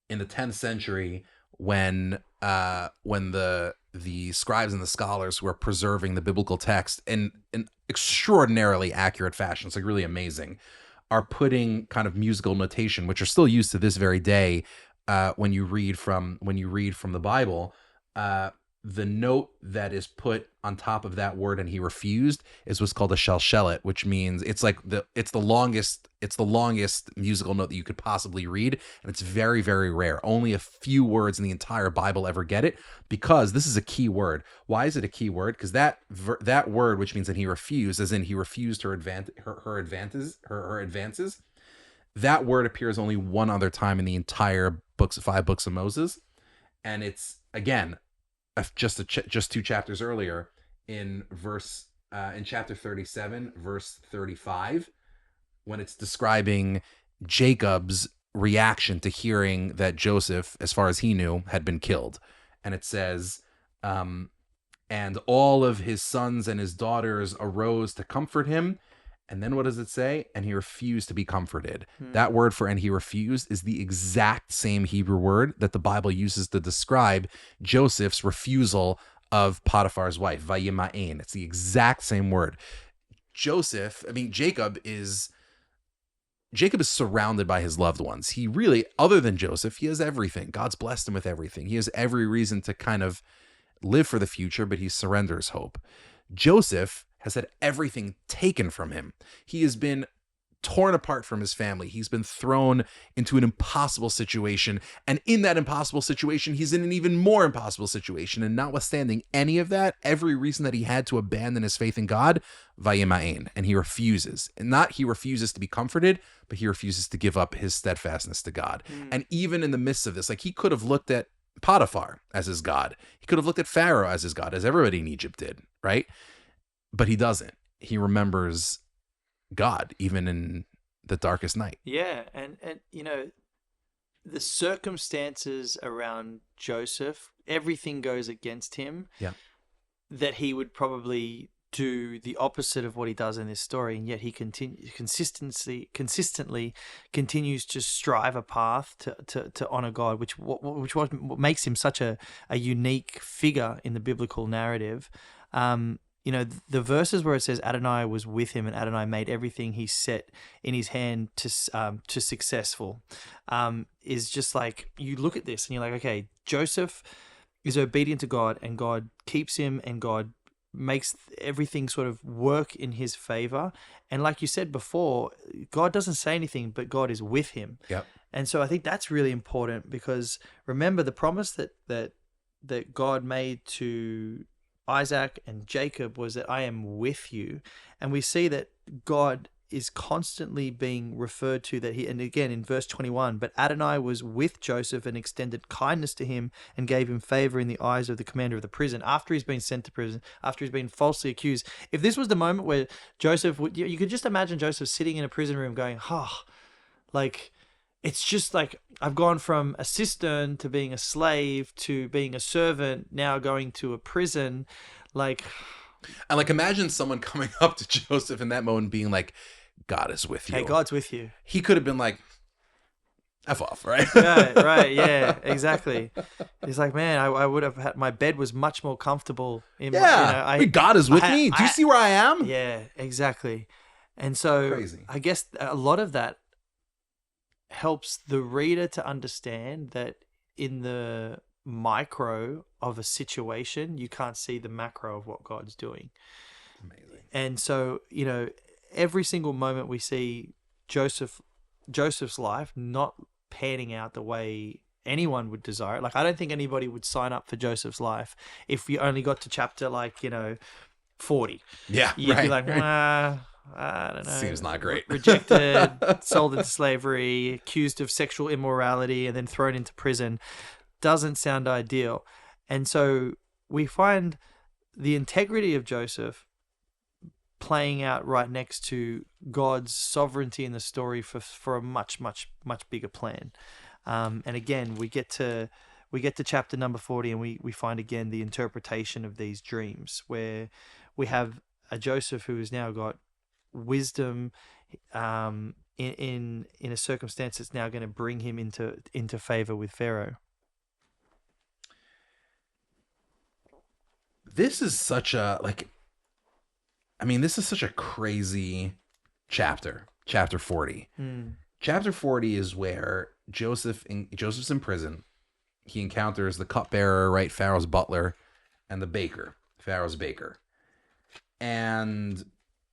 the 10th century, when the scribes and the scholars who are preserving the biblical text in an extraordinarily accurate fashion, it's like really amazing, are putting kind of musical notation, which are still used to this very day, when you read from the Bible. The note that is put on top of that word, and he refused, is what's called a shalshelet, which means it's the longest musical note that you could possibly read, and it's very, very rare. Only a few words in the entire Bible ever get it, because this is a key word. Why is it a key word? Because that word, which means that he refused, as in he refused her advances, that word appears only one other time in the entire 5 books of Moses, and it's again just 2 chapters earlier in chapter 37, verse 35, when it's describing Jacob's reaction to hearing that Joseph, as far as he knew, had been killed. And it says, and all of his sons and his daughters arose to comfort him. And then what does it say? And he refused to be comforted. That word for "and he refused" is the exact same Hebrew word that the Bible uses to describe Joseph's refusal of Potiphar's wife, vayima'en. It's the exact same word. Jacob is surrounded by his loved ones. He really, other than Joseph, he has everything. God's blessed him with everything. He has every reason to kind of live for the future, but he surrenders hope. Joseph has had everything taken from him. He has been torn apart from his family. He's been thrown into an impossible situation. And in that impossible situation, he's in an even more impossible situation. And notwithstanding any of that, every reason that he had to abandon his faith in God, vayima'en, and he refuses. And not he refuses to be comforted, but he refuses to give up his steadfastness to God. And even in the midst of this, like, he could have looked at Potiphar as his God. He could have looked at Pharaoh as his God, as everybody in Egypt did, right? But he doesn't. He remembers God, even in the darkest night. Yeah, and you know, the circumstances around Joseph, everything goes against him. Yeah. That he would probably do the opposite of what he does in this story, and yet he consistently continues to strive a path to honor God, which what makes him such a unique figure in the biblical narrative. You know, the verses where it says Adonai was with him and Adonai made everything he set in his hand to successful, is just like, you look at this and you're like, okay, Joseph is obedient to God, and God keeps him, and God makes everything sort of work in his favor. And like you said before, God doesn't say anything, but God is with him. Yep. And so I think that's really important, because remember the promise that God made to Isaac and Jacob was that I am with you. And we see that God is constantly being referred to, that he, and again in verse 21, but Adonai was with Joseph and extended kindness to him and gave him favor in the eyes of the commander of the prison, after he's been sent to prison, after he's been falsely accused. If this was the moment where Joseph would, you could just imagine Joseph sitting in a prison room going, like, it's just like, I've gone from a cistern to being a slave to being a servant, now going to a prison. Like, and like, imagine someone coming up to Joseph in that moment being like, God is with you. Hey, God's with you. He could have been like, F off, right? right, yeah, exactly. He's like, man, I would have had, my bed was much more comfortable. God is with me. Do you see where I am? Yeah, exactly. And so Crazy. I guess a lot of that helps the reader to understand that in the micro of a situation, you can't see the macro of what God's doing. Amazing. And so, you know, every single moment we see Joseph's life not panning out the way anyone would desire it. Like, I don't think anybody would sign up for Joseph's life if we only got to chapter 40. Yeah, You'd be like, I don't know. Seems not great. Rejected, sold into slavery, accused of sexual immorality, and then thrown into prison. Doesn't sound ideal. And so we find the integrity of Joseph playing out right next to God's sovereignty in the story for a much, much, much bigger plan. And again, we get to chapter number 40, and we find again the interpretation of these dreams, where we have a Joseph who has now got wisdom in a circumstance that's now going to bring him into favor with Pharaoh. This is such a this is such a crazy chapter 40. Chapter 40 is where Joseph's in prison. He encounters the cupbearer, right, Pharaoh's butler, and the baker, Pharaoh's baker. And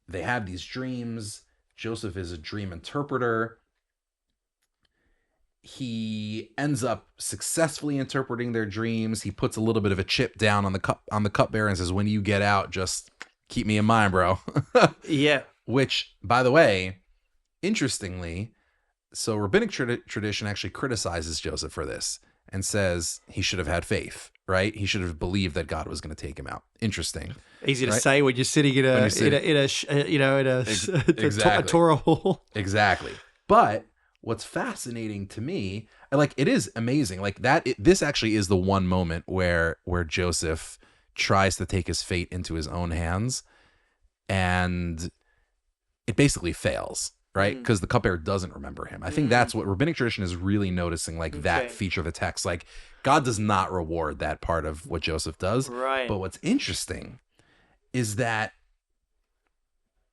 they have these dreams. Joseph is a dream interpreter. He ends up successfully interpreting their dreams. He puts a little bit of a chip down on the cupbearer and says, when you get out, just keep me in mind, bro. Yeah. Which, by the way, interestingly, so rabbinic tradition actually criticizes Joseph for this and says he should have had faith, right? He should have believed that God was going to take him out. Interesting. Easy to say when you're sitting in a Torah hall. Exactly. But what's fascinating to me, like, it is amazing, like that. This actually is the one moment where Joseph tries to take his fate into his own hands, and it basically fails, right? Because the cupbearer doesn't remember him. I think that's what rabbinic tradition is really noticing, like that feature of the text. Like, God does not reward that part of what Joseph does. Right. But what's interesting is that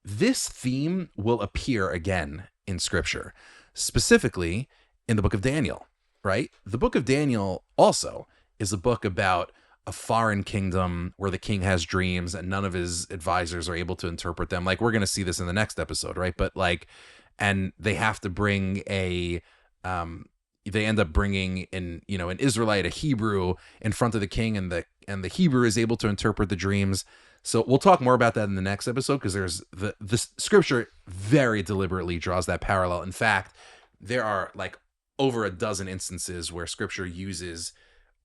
this theme will appear again in Scripture, specifically in the book of Daniel, right? The book of Daniel also is a book about a foreign kingdom where the king has dreams and none of his advisors are able to interpret them. Like, we're going to see this in the next episode, right? But like, and they have to bring they end up bringing an Israelite, a Hebrew, in front of the king, and the Hebrew is able to interpret the dreams. So we'll talk more about that in the next episode, because there's the Scripture very deliberately draws that parallel. In fact, there are like over a dozen instances where Scripture uses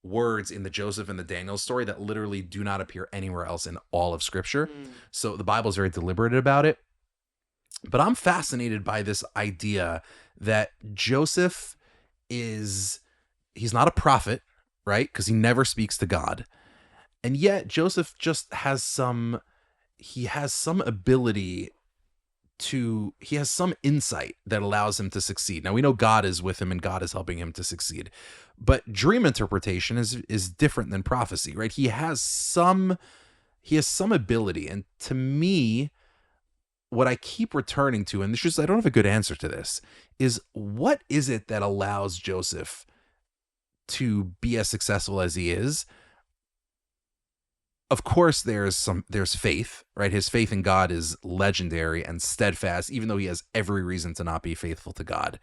words in the Joseph and the Daniel story that literally do not appear anywhere else in all of Scripture. So the Bible is very deliberate about it. But I'm fascinated by this idea that Joseph is, he's not a prophet, right? Because he never speaks to God. And yet Joseph just has some, he has some ability to, he has some insight that allows him to succeed. Now we know God is with him and God is helping him to succeed. But dream interpretation is different than prophecy, right? He has some ability, and to me, what I keep returning to, and this is, I don't have a good answer to this, is what is it that allows Joseph to be as successful as he is? Of course, there's faith, right? His faith in God is legendary and steadfast, even though he has every reason to not be faithful to God.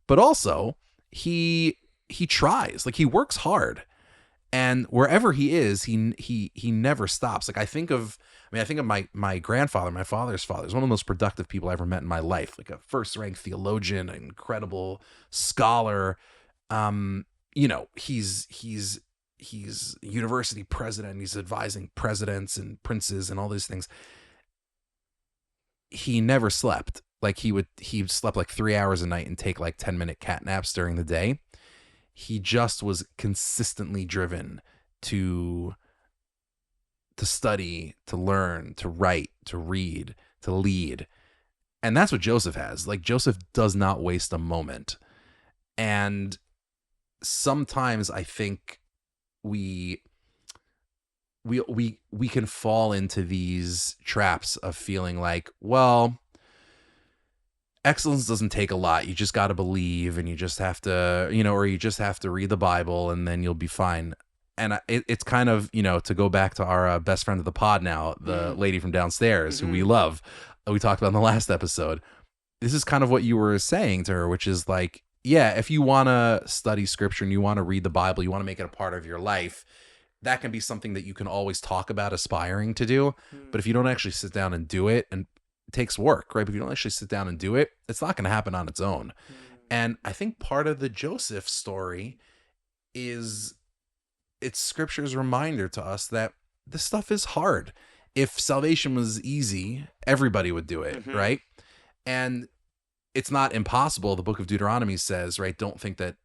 But also, he tries, like he works hard. And wherever he is, he never stops. Like I think of my grandfather, my father's father. He's one of the most productive people I ever met in my life. Like a first-rank theologian, an incredible scholar. He's university president. He's advising presidents and princes and all these things. He never slept. Like he slept like 3 hours a night and take like 10-minute cat naps during the day. He just was consistently driven to study, to learn, to write, to read, to lead. And that's what Joseph has. Like Joseph does not waste a moment. And sometimes I think we can fall into these traps of feeling like, well, excellence doesn't take a lot. You just got to believe, and you just have to, or you just have to read the Bible and then you'll be fine. And it's kind of, to go back to our best friend of the pod now, the lady from downstairs who we love, we talked about in the last episode. This is kind of what you were saying to her, which is like, yeah, if you want to study scripture and you want to read the Bible, you want to make it a part of your life, that can be something that you can always talk about aspiring to do. But if you don't actually sit down and do it, and it takes work, right? But if you don't actually sit down and do it, it's not going to happen on its own. And I think part of the Joseph story is it's scripture's reminder to us that this stuff is hard. If salvation was easy, everybody would do it, right? And it's not impossible. The book of Deuteronomy says, right, don't think that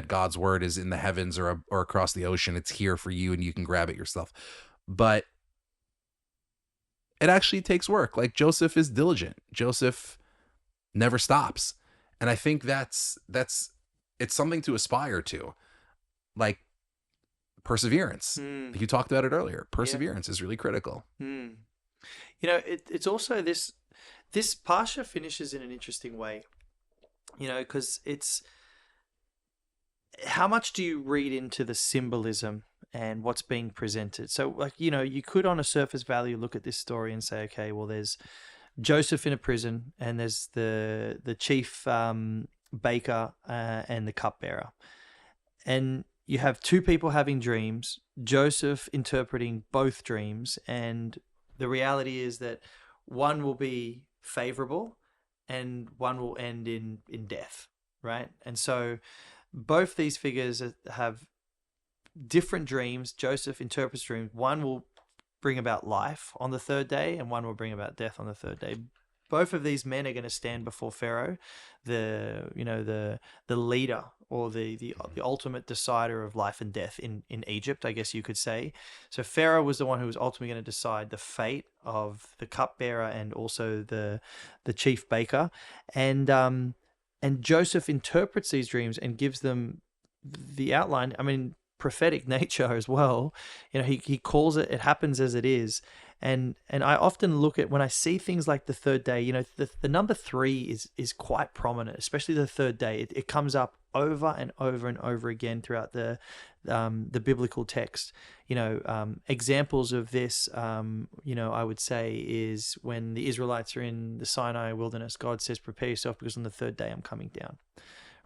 God's word is in the heavens or across the ocean. It's here for you and you can grab it yourself. But it actually takes work. Like Joseph is diligent. Joseph never stops. And I think it's something to aspire to. Like perseverance. Like you talked about it earlier. Perseverance is really critical. It's also this Parsha finishes in an interesting way, because it's how much do you read into the symbolism and what's being presented? So, like, you could on a surface value look at this story and say, okay, well, there's Joseph in a prison and there's the chief baker and the cupbearer. And you have two people having dreams, Joseph interpreting both dreams, and the reality is that one will be favorable and one will end in death, right? And so both these figures have different dreams. Joseph interprets dreams. One will bring about life on the third day and one will bring about death on the third day. Both of these men are going to stand before Pharaoh, the leader or the ultimate decider of life and death in Egypt, I guess you could say. So Pharaoh was the one who was ultimately going to decide the fate of the cupbearer and also the chief baker. And Joseph interprets these dreams and gives them the outline. I mean, prophetic nature as well. He calls it happens as it is. And I often look at when I see things like the third day, the number 3 is quite prominent, especially the third day. It comes up over and over and over again throughout the biblical text. Examples of this, I would say is when the Israelites are in the Sinai wilderness, God says, prepare yourself because on the third day I'm coming down.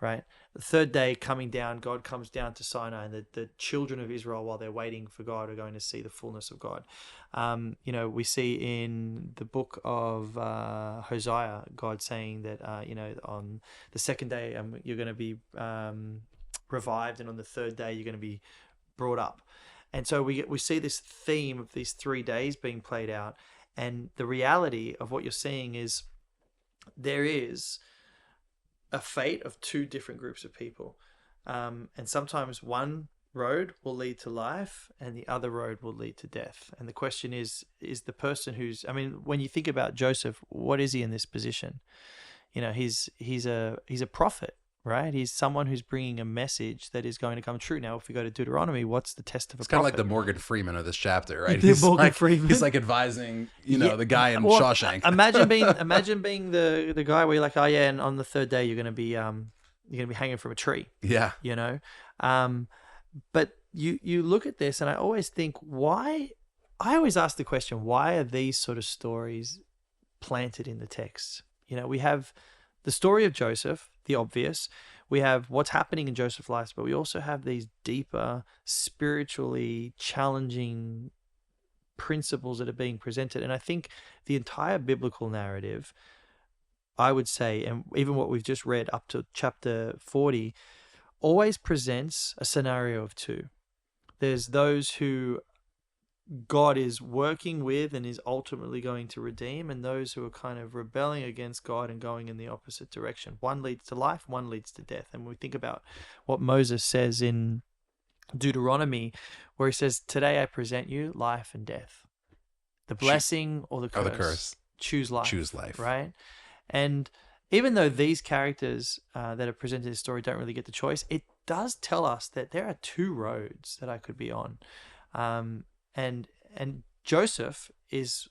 Right? The third day coming down, God comes down to Sinai, and the children of Israel, while they're waiting for God, are going to see the fullness of God. We see in the book of Hosea, God saying that, on the second day you're going to be revived, and on the third day you're going to be brought up. And so we see this theme of these 3 days being played out, and the reality of what you're seeing is there is a fate of two different groups of people. And sometimes one road will lead to life and the other road will lead to death. And the question is the person who's, I mean, when you think about Joseph, what is he in this position? You know, he's a prophet, right? He's someone who's bringing a message that is going to come true. Now, if we go to Deuteronomy, what's the test of a It's kind of prophet? like the Morgan Freeman of this chapter, right? Freeman. He's like advising, the guy in Shawshank. imagine being the guy where you're like, oh yeah, and on the third day you're gonna be hanging from a tree. Yeah. You know, but you look at this, and I always think, why? I always ask the question, why are these sort of stories planted in the text? You know, we have the story of Joseph, the obvious. We have what's happening in Joseph's life, but we also have these deeper, spiritually challenging principles that are being presented. And I think the entire biblical narrative, I would say, and even what we've just read up to chapter 40, always presents a scenario of two. There's those who God is working with and is ultimately going to redeem, and those who are kind of rebelling against God and going in the opposite direction. One leads to life, one leads to death. And when we think about what Moses says in Deuteronomy, where he says, today I present you life and death, the blessing or the curse. Or the curse. Choose life. Choose life. Right? And even though these characters that are presented in the story don't really get the choice, it does tell us that there are two roads that I could be on. And Joseph is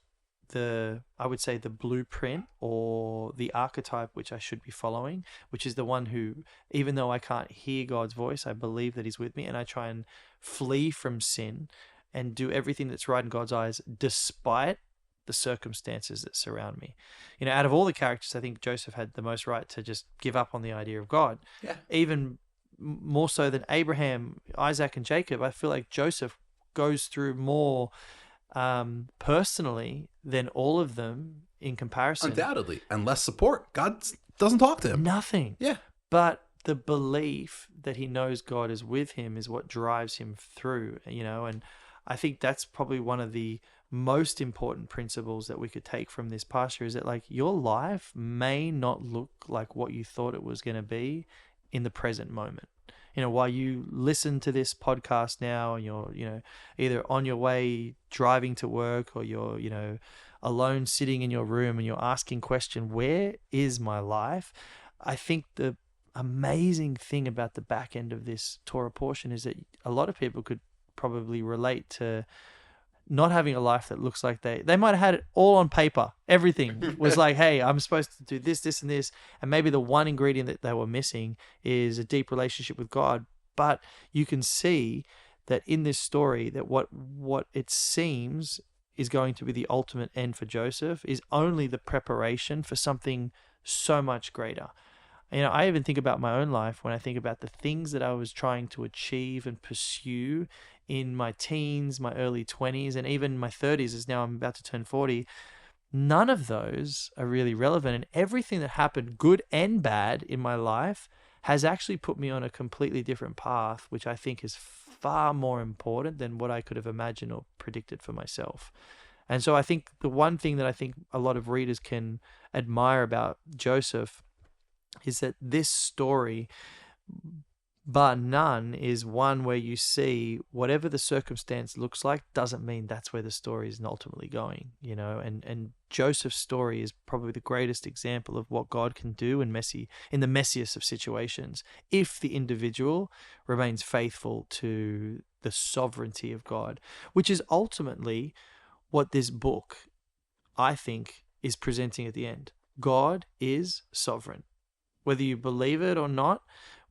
I would say the blueprint or the archetype which I should be following, which is the one who, even though I can't hear God's voice, I believe that he's with me, and I try and flee from sin and do everything that's right in God's eyes despite the circumstances that surround me. You know, out of all the characters, I think Joseph had the most right to just give up on the idea of God. Yeah. Even more so than Abraham, Isaac, and Jacob, I feel like Joseph goes through more personally than all of them in comparison. Undoubtedly. And less support. God doesn't talk to him. Nothing. Yeah. But the belief that he knows God is with him is what drives him through, you know, and I think that's probably one of the most important principles that we could take from this pasture, is that, like, your life may not look like what you thought it was going to be in the present moment. You know, while you listen to this podcast now and you're, you know, either on your way driving to work or you're, you know, alone sitting in your room and you're asking question, where is my life? I think the amazing thing about the back end of this Torah portion is that a lot of people could probably relate to not having a life that looks like they might have had it all on paper. Everything was like, hey, I'm supposed to do this, this, and this. And maybe the one ingredient that they were missing is a deep relationship with God. But you can see that in this story that what it seems is going to be the ultimate end for Joseph is only the preparation for something so much greater. You know, I even think about my own life when I think about the things that I was trying to achieve and pursue in my teens, my early 20s, and even my 30s, as now I'm about to turn 40. None of those are really relevant. And everything that happened, good and bad, in my life has actually put me on a completely different path, which I think is far more important than what I could have imagined or predicted for myself. And so I think the one thing that I think a lot of readers can admire about Joseph is that this story, bar none, is one where you see whatever the circumstance looks like doesn't mean that's where the story is ultimately going, you know. And Joseph's story is probably the greatest example of what God can do in the messiest of situations if the individual remains faithful to the sovereignty of God, which is ultimately what this book, I think, is presenting at the end. God is sovereign. Whether you believe it or not,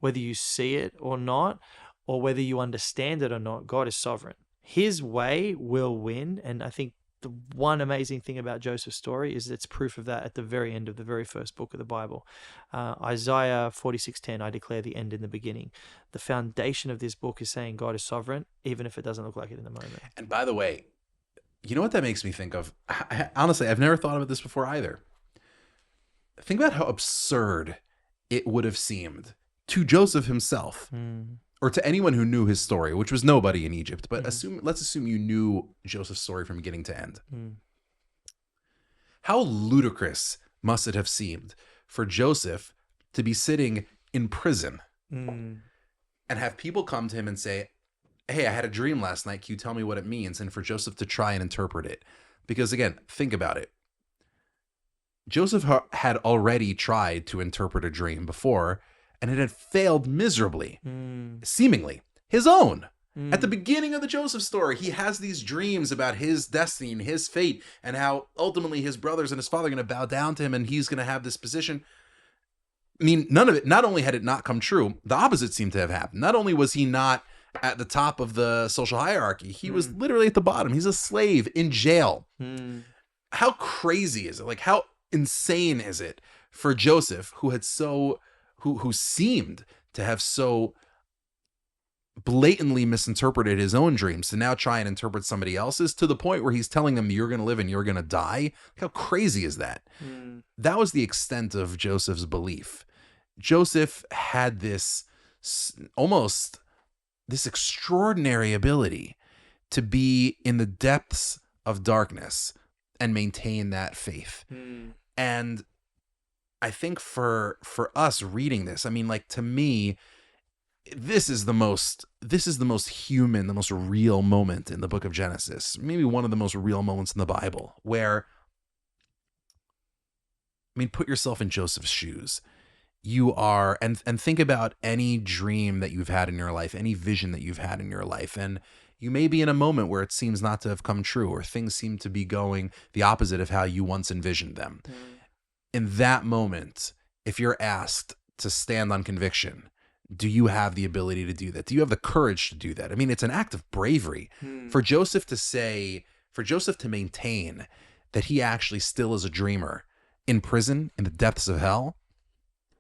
whether you see it or not, or whether you understand it or not, God is sovereign. His way will win. And I think the one amazing thing about Joseph's story is it's proof of that at the very end of the very first book of the Bible. Isaiah 46:10, I declare the end in the beginning. The foundation of this book is saying God is sovereign, even if it doesn't look like it in the moment. And by the way, you know what that makes me think of? Honestly, I've never thought about this before either. Think about how absurd it would have seemed to Joseph himself, or to anyone who knew his story, which was nobody in Egypt. But let's assume you knew Joseph's story from beginning to end. How ludicrous must it have seemed for Joseph to be sitting in prison and have people come to him and say, hey, I had a dream last night. Can you tell me what it means? And for Joseph to try and interpret it. Because again, think about it. Joseph had already tried to interpret a dream before, and it had failed miserably, seemingly. His own. At the beginning of the Joseph story, he has these dreams about his destiny and his fate, and how ultimately his brothers and his father are going to bow down to him, and he's going to have this position. I mean, none of it, not only had it not come true, the opposite seemed to have happened. Not only was he not at the top of the social hierarchy, he was literally at the bottom. He's a slave in jail. How crazy is it? Like, how insane is it for Joseph, who had who seemed to have so blatantly misinterpreted his own dreams, to now try and interpret somebody else's, to the point where he's telling them you're going to live and you're going to die? How crazy is that? That was the extent of Joseph's belief. Joseph had this extraordinary ability to be in the depths of darkness and maintain that faith. And I think for us reading this, I mean, like, to me, this is the most human, the most real moment in the book of Genesis. Maybe one of the most real moments in the Bible, where, I mean, put yourself in Joseph's shoes. You are, and think about any dream that you've had in your life, any vision that you've had in your life, and you may be in a moment where it seems not to have come true, or things seem to be going the opposite of how you once envisioned them. In that moment, if you're asked to stand on conviction, do you have the ability to do that? Do you have the courage to do that? I mean, it's an act of bravery for Joseph to maintain that he actually still is a dreamer in prison, in the depths of hell,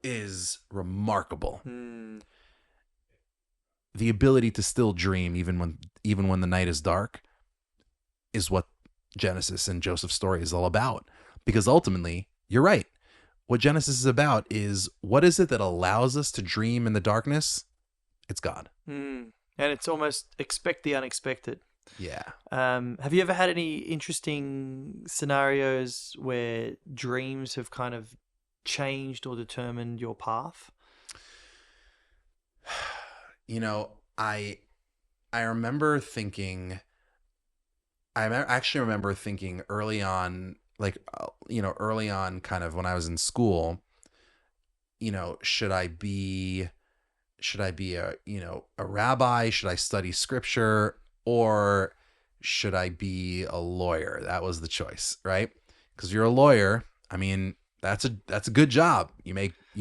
is remarkable. The ability to still dream even when the night is dark is what Genesis and Joseph's story is all about. Because ultimately, you're right. What Genesis is about is, what is it that allows us to dream in the darkness? It's God. And it's almost expect the unexpected. Yeah. Have you ever had any interesting scenarios where dreams have kind of changed or determined your path? You know, I remember thinking, actually remember thinking early on, like, early on, kind of when I was in school, should I be a rabbi? Should I study scripture? Or should I be a lawyer? That was the choice, right? Because you're a lawyer, I mean, that's a good job. You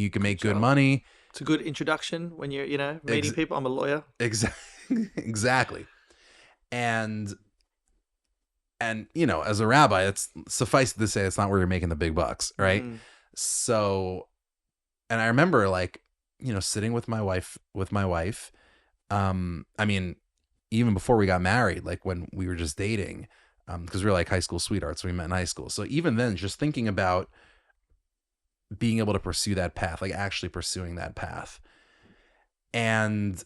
can make good money. It's a good introduction when you're, meeting people. I'm a lawyer. Exactly. And as a rabbi, it's suffice to say, it's not where you're making the big bucks, right? So, and I remember, like, sitting with my wife, I mean, even before we got married, like when we were just dating, because we were like high school sweethearts, we met in high school. So even then, just thinking about being able to pursue that path, like actually pursuing that path. And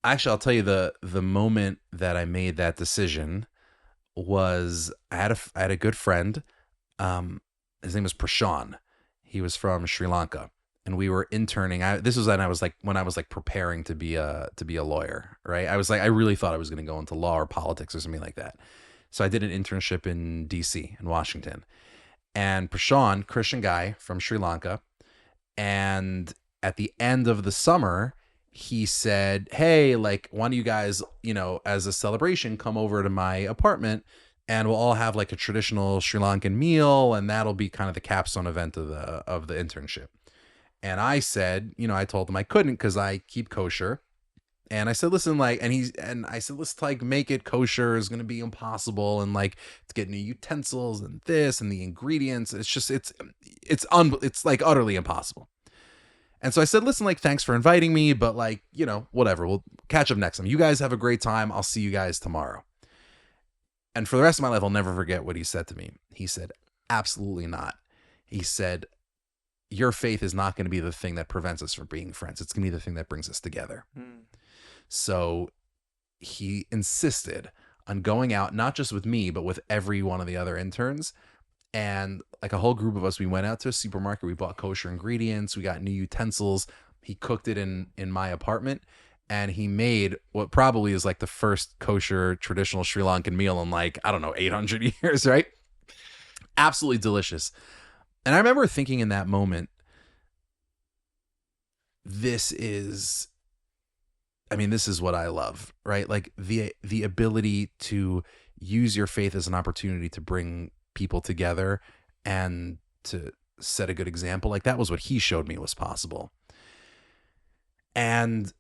actually, I'll tell you the moment that I made that decision was, I had a good friend. His name was Prashant. He was from Sri Lanka, and we were interning. This was when I was preparing to be a lawyer, right? I really thought I was going to go into law or politics or something like that. So I did an internship in DC, in Washington, and Prashant, Christian guy from Sri Lanka, and at the end of the summer, he said, hey, like, why don't you guys, as a celebration, come over to my apartment and we'll all have like a traditional Sri Lankan meal, and that'll be kind of the capstone event of the internship. And I said, I told him I couldn't because I keep kosher. And I said, listen, like, I said, let's like make it kosher is going to be impossible. And like, to get new utensils and this and the ingredients, it's just, it's like utterly impossible. And so I said, listen, like, thanks for inviting me, but like, whatever, we'll catch up next time. You guys have a great time. I'll see you guys tomorrow. And for the rest of my life, I'll never forget what he said to me. He said, absolutely not. He said, your faith is not going to be the thing that prevents us from being friends. It's going to be the thing that brings us together. So he insisted on going out, not just with me, but with every one of the other interns. And like a whole group of us, we went out to a supermarket. We bought kosher ingredients. We got new utensils. He cooked it in my apartment, and he made what probably is like the first kosher traditional Sri Lankan meal in like, I don't know, 800 years, right? Absolutely delicious. And I remember thinking in that moment, this is what I love, right? Like the ability to use your faith as an opportunity to bring people together and to set a good example. Like that was what he showed me was possible. And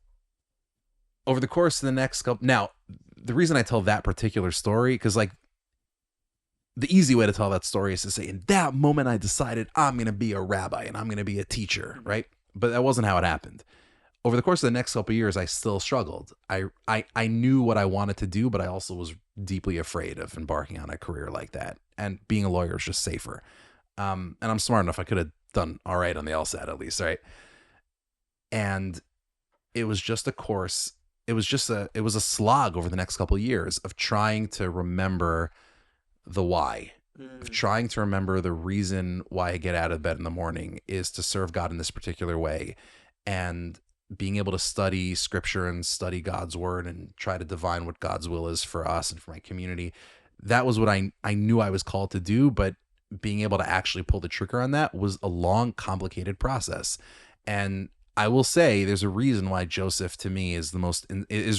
over the course of the next couple, now the reason I tell that particular story, because like the easy way to tell that story is to say, in that moment I decided I'm going to be a rabbi and I'm going to be a teacher, right? But that wasn't how it happened. Over the course of the next couple of years, I still struggled. I knew what I wanted to do, but I also was deeply afraid of embarking on a career like that. And being a lawyer is just safer. And I'm smart enough. I could have done all right on the LSAT at least, right? And it was just a course. It was a slog over the next couple of years of trying to remember the why, of trying to remember the reason why I get out of bed in the morning is to serve God in this particular way. And being able to study scripture and study God's word and try to divine what God's will is for us and for my community. That was what I knew I was called to do, but being able to actually pull the trigger on that was a long, complicated process. And I will say there's a reason why Joseph to me is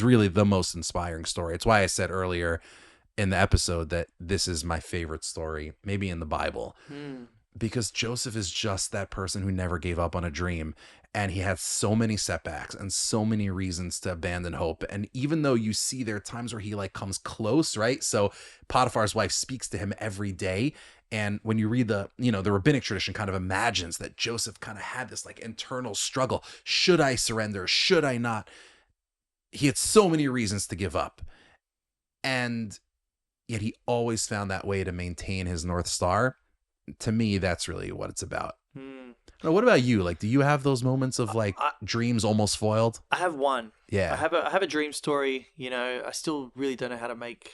really the most inspiring story. It's why I said earlier in the episode that this is my favorite story, maybe in the Bible, because Joseph is just that person who never gave up on a dream. And he had so many setbacks and so many reasons to abandon hope. And even though you see there are times where he like comes close, right? So Potiphar's wife speaks to him every day. And when you read the rabbinic tradition kind of imagines that Joseph kind of had this like internal struggle. Should I surrender? Should I not? He had so many reasons to give up. And yet he always found that way to maintain his North Star. To me, that's really what it's about. Now, what about you? Like, do you have those moments of like dreams almost foiled? I have one. Yeah. I have a dream story. I still really don't know how to make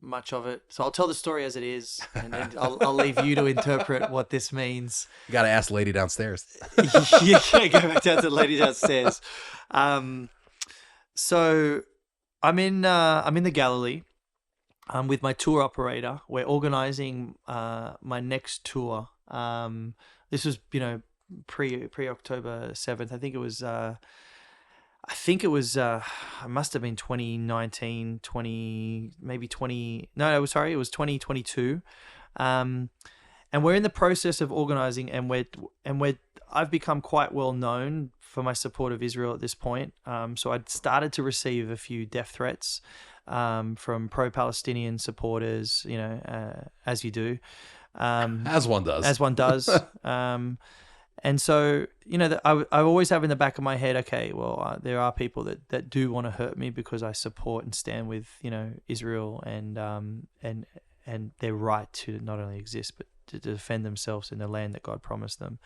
much of it. So I'll tell the story as it is, and then I'll leave you to interpret what this means. You got to ask Lady downstairs. Yeah, go back down to the lady downstairs. So I'm in the Galilee. I'm with my tour operator. We're organizing my next tour. This was, pre October 7th. I think it was it must have been 2019, it was 2022. And we're in the process of organizing, and I've become quite well known for my support of Israel at this point. So I'd started to receive a few death threats from pro-Palestinian supporters, as you do. As one does. And so, I always have in the back of my head, okay, well, there are people that do want to hurt me because I support and stand with, Israel and their right to not only exist, but to defend themselves in the land that God promised them.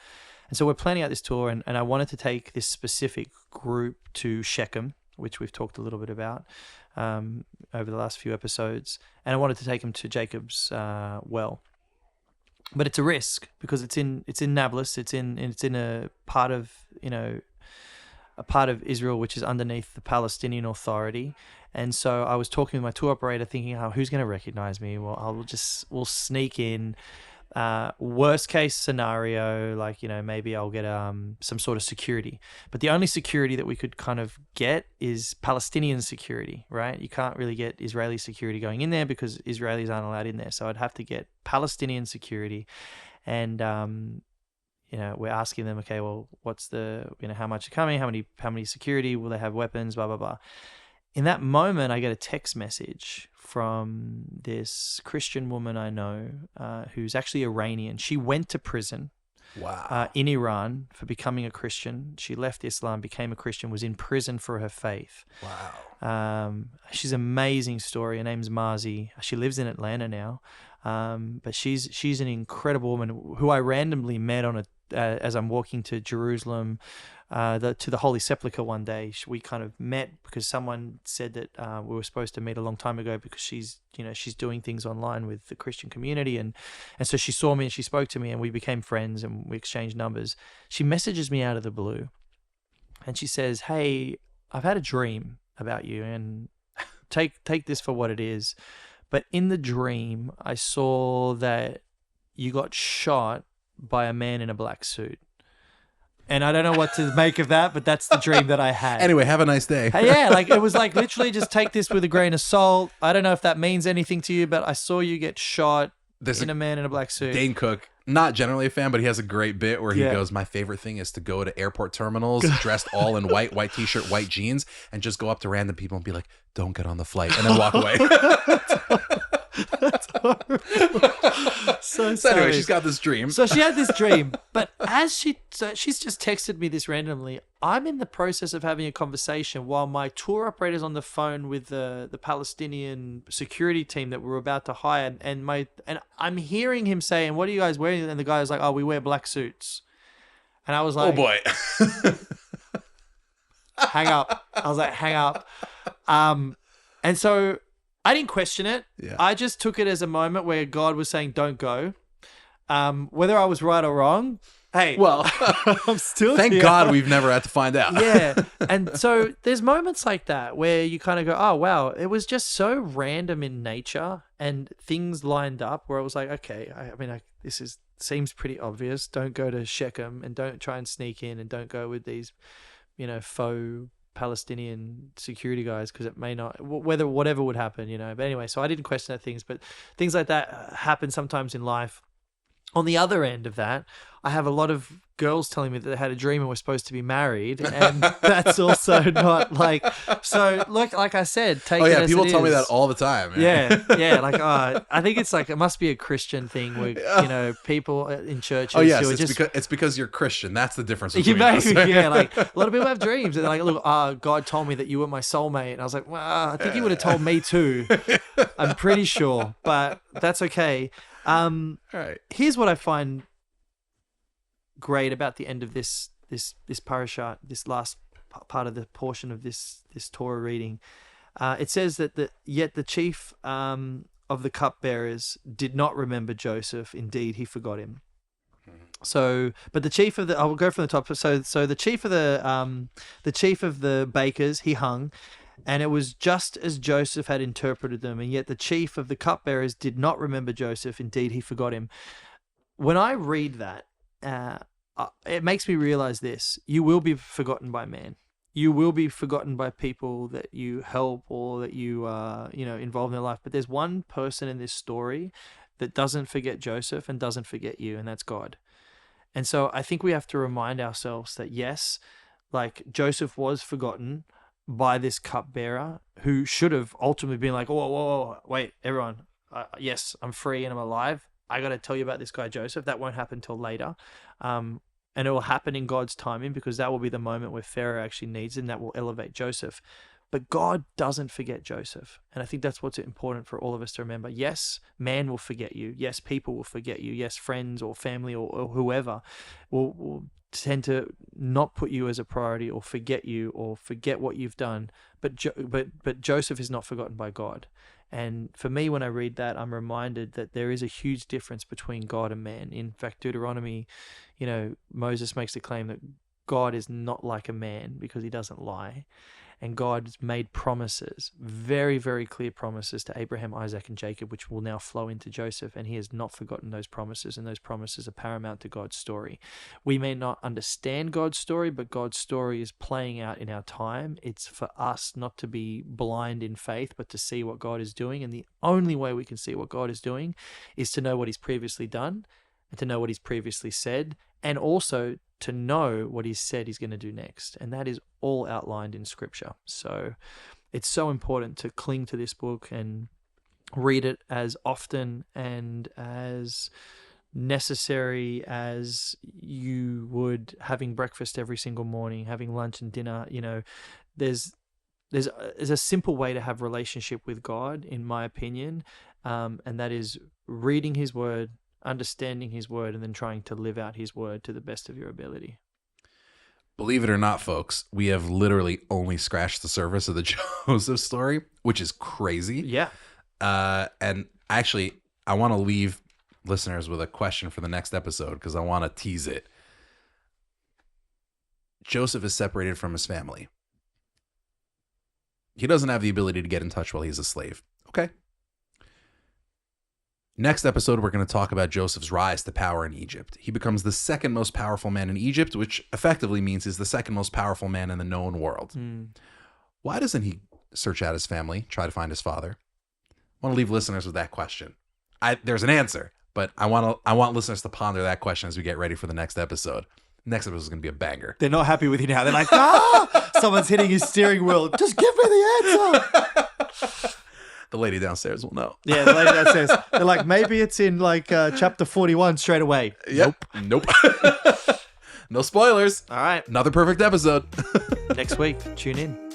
And so we're planning out this tour, and I wanted to take this specific group to Shechem, which we've talked a little bit about over the last few episodes. And I wanted to take them to Jacob's well. But it's a risk because it's in Nablus. It's in a part of Israel which is underneath the Palestinian Authority. And so I was talking with my tour operator, thinking, who's going to recognize me? Well, we'll sneak in. Worst case scenario, like, maybe I'll get some sort of security. But the only security that we could kind of get is Palestinian security, right? You can't really get Israeli security going in there because Israelis aren't allowed in there. So I'd have to get Palestinian security. And we're asking them, okay, well, what's the, how much are coming? How many security? Will they have weapons? Blah, blah, blah. In that moment, I get a text message from this Christian woman I know who's actually Iranian. She went to prison in Iran for becoming a Christian. She left Islam, became a Christian, was in prison for her faith. Wow. She's an amazing story. Her name's Marzi. She lives in Atlanta now. But she's an incredible woman who I randomly met as I'm walking to Jerusalem to the Holy Sepulchre one day. We kind of met because someone said that we were supposed to meet a long time ago because she's doing things online with the Christian community, and so she saw me and she spoke to me and we became friends and we exchanged numbers. She messages me out of the blue, and she says, "Hey, I've had a dream about you, and take this for what it is. But in the dream, I saw that you got shot by a man in a black suit." And I don't know what to make of that, but that's the dream that I had. Anyway, have a nice day. Yeah, like it was like literally just take this with a grain of salt. I don't know if that means anything to you, but I saw you get shot in a man in a black suit. Dane Cook, not generally a fan, but he has a great bit where he goes, "My favorite thing is to go to airport terminals dressed all in white t-shirt, white jeans, and just go up to random people and be like, 'Don't get on the flight,' and then walk away." That's horrible. So anyway, she's got this dream. So she had this dream, but she's just texted me this randomly. I'm in the process of having a conversation while my tour operator's on the phone with the Palestinian security team that we're about to hire, and I'm hearing him saying, "What are you guys wearing?" And the guy was like, "Oh, we wear black suits." And I was like, "Oh boy." Hang up. I was like, hang up. And so I didn't question it. Yeah. I just took it as a moment where God was saying, "Don't go." Whether I was right or wrong, hey, well, I'm still thank here. God we've never had to find out. Yeah. And so there's moments like that where you kind of go, "Oh, wow, it was just so random in nature and things lined up where I was like, okay, this seems pretty obvious. Don't go to Shechem and don't try and sneak in and don't go with these, faux Palestinian security guys because it may not, whatever would happen, But anyway, so I didn't question that but things like that happen sometimes in life. On the other end of that, I have a lot of girls telling me that they had a dream and were supposed to be married, and that's also not so. Like I said, take. Oh yeah, people tell me that all the time. Yeah. I think it's like it must be a Christian thing where people in churches. Oh yes, it's because you're Christian. That's the difference between us. Yeah, like a lot of people have dreams and they're like, "Look, God told me that you were my soulmate," and I was like, "Well, I think he would have told me too." I'm pretty sure, but that's okay. All right. Here's what I find great about the end of this parashat, this last part of the portion of this Torah reading. It says that yet the chief of the cupbearers did not remember Joseph. Indeed, he forgot him. So, but the chief of I will go from the top. So the chief of the bakers, he hung. And it was just as Joseph had interpreted them, and yet the chief of the cupbearers did not remember Joseph. Indeed, he forgot him. When I read that, it makes me realize this. You will be forgotten by man. You will be forgotten by people that you help or that you involve in their life. But there's one person in this story that doesn't forget Joseph and doesn't forget you, and that's God. And so I think we have to remind ourselves that, yes, like Joseph was forgotten by this cupbearer who should have ultimately been like, whoa, wait, everyone, yes, I'm free and I'm alive. I got to tell you about this guy, Joseph. That won't happen till later. And it will happen in God's timing because that will be the moment where Pharaoh actually needs it and that will elevate Joseph. But God doesn't forget Joseph. And I think that's what's important for all of us to remember. Yes, man will forget you. Yes, people will forget you. Yes, friends or family or whoever will tend to not put you as a priority or forget you or forget what you've done. But Joseph is not forgotten by God. And for me, when I read that, I'm reminded that there is a huge difference between God and man. In fact, Deuteronomy, Moses makes the claim that God is not like a man because he doesn't lie. And God's made promises, very, very clear promises to Abraham, Isaac, and Jacob, which will now flow into Joseph. And he has not forgotten those promises, and those promises are paramount to God's story. We may not understand God's story, but God's story is playing out in our time. It's for us not to be blind in faith, but to see what God is doing. And the only way we can see what God is doing is to know what he's previously done and to know what he's previously said, and also to know what he said he's going to do next. And that is all outlined in Scripture. So it's so important to cling to this book and read it as often and as necessary as you would having breakfast every single morning, having lunch and dinner. There's a simple way to have relationship with God, in my opinion, and that is reading his word, understanding his word, and then trying to live out his word to the best of your ability. Believe it or not, folks, we have literally only scratched the surface of the Joseph story, which is crazy. Yeah. And actually, I want to leave listeners with a question for the next episode because I want to tease it. Joseph is separated from his family. He doesn't have the ability to get in touch while he's a slave. Okay. Next episode, we're going to talk about Joseph's rise to power in Egypt. He becomes the second most powerful man in Egypt, which effectively means he's the second most powerful man in the known world. Why doesn't he search out his family, try to find his father? I want to leave listeners with that question. There's an answer, but I want listeners to ponder that question as we get ready for the next episode. Next episode is going to be a banger. They're not happy with you now. They're like, someone's hitting his steering wheel. Just give me the answer. The lady downstairs will know. Yeah, the lady downstairs. They're like, maybe it's in like chapter 41 straight away. Yep. Nope. No spoilers. All right. Another perfect episode. Next week, tune in.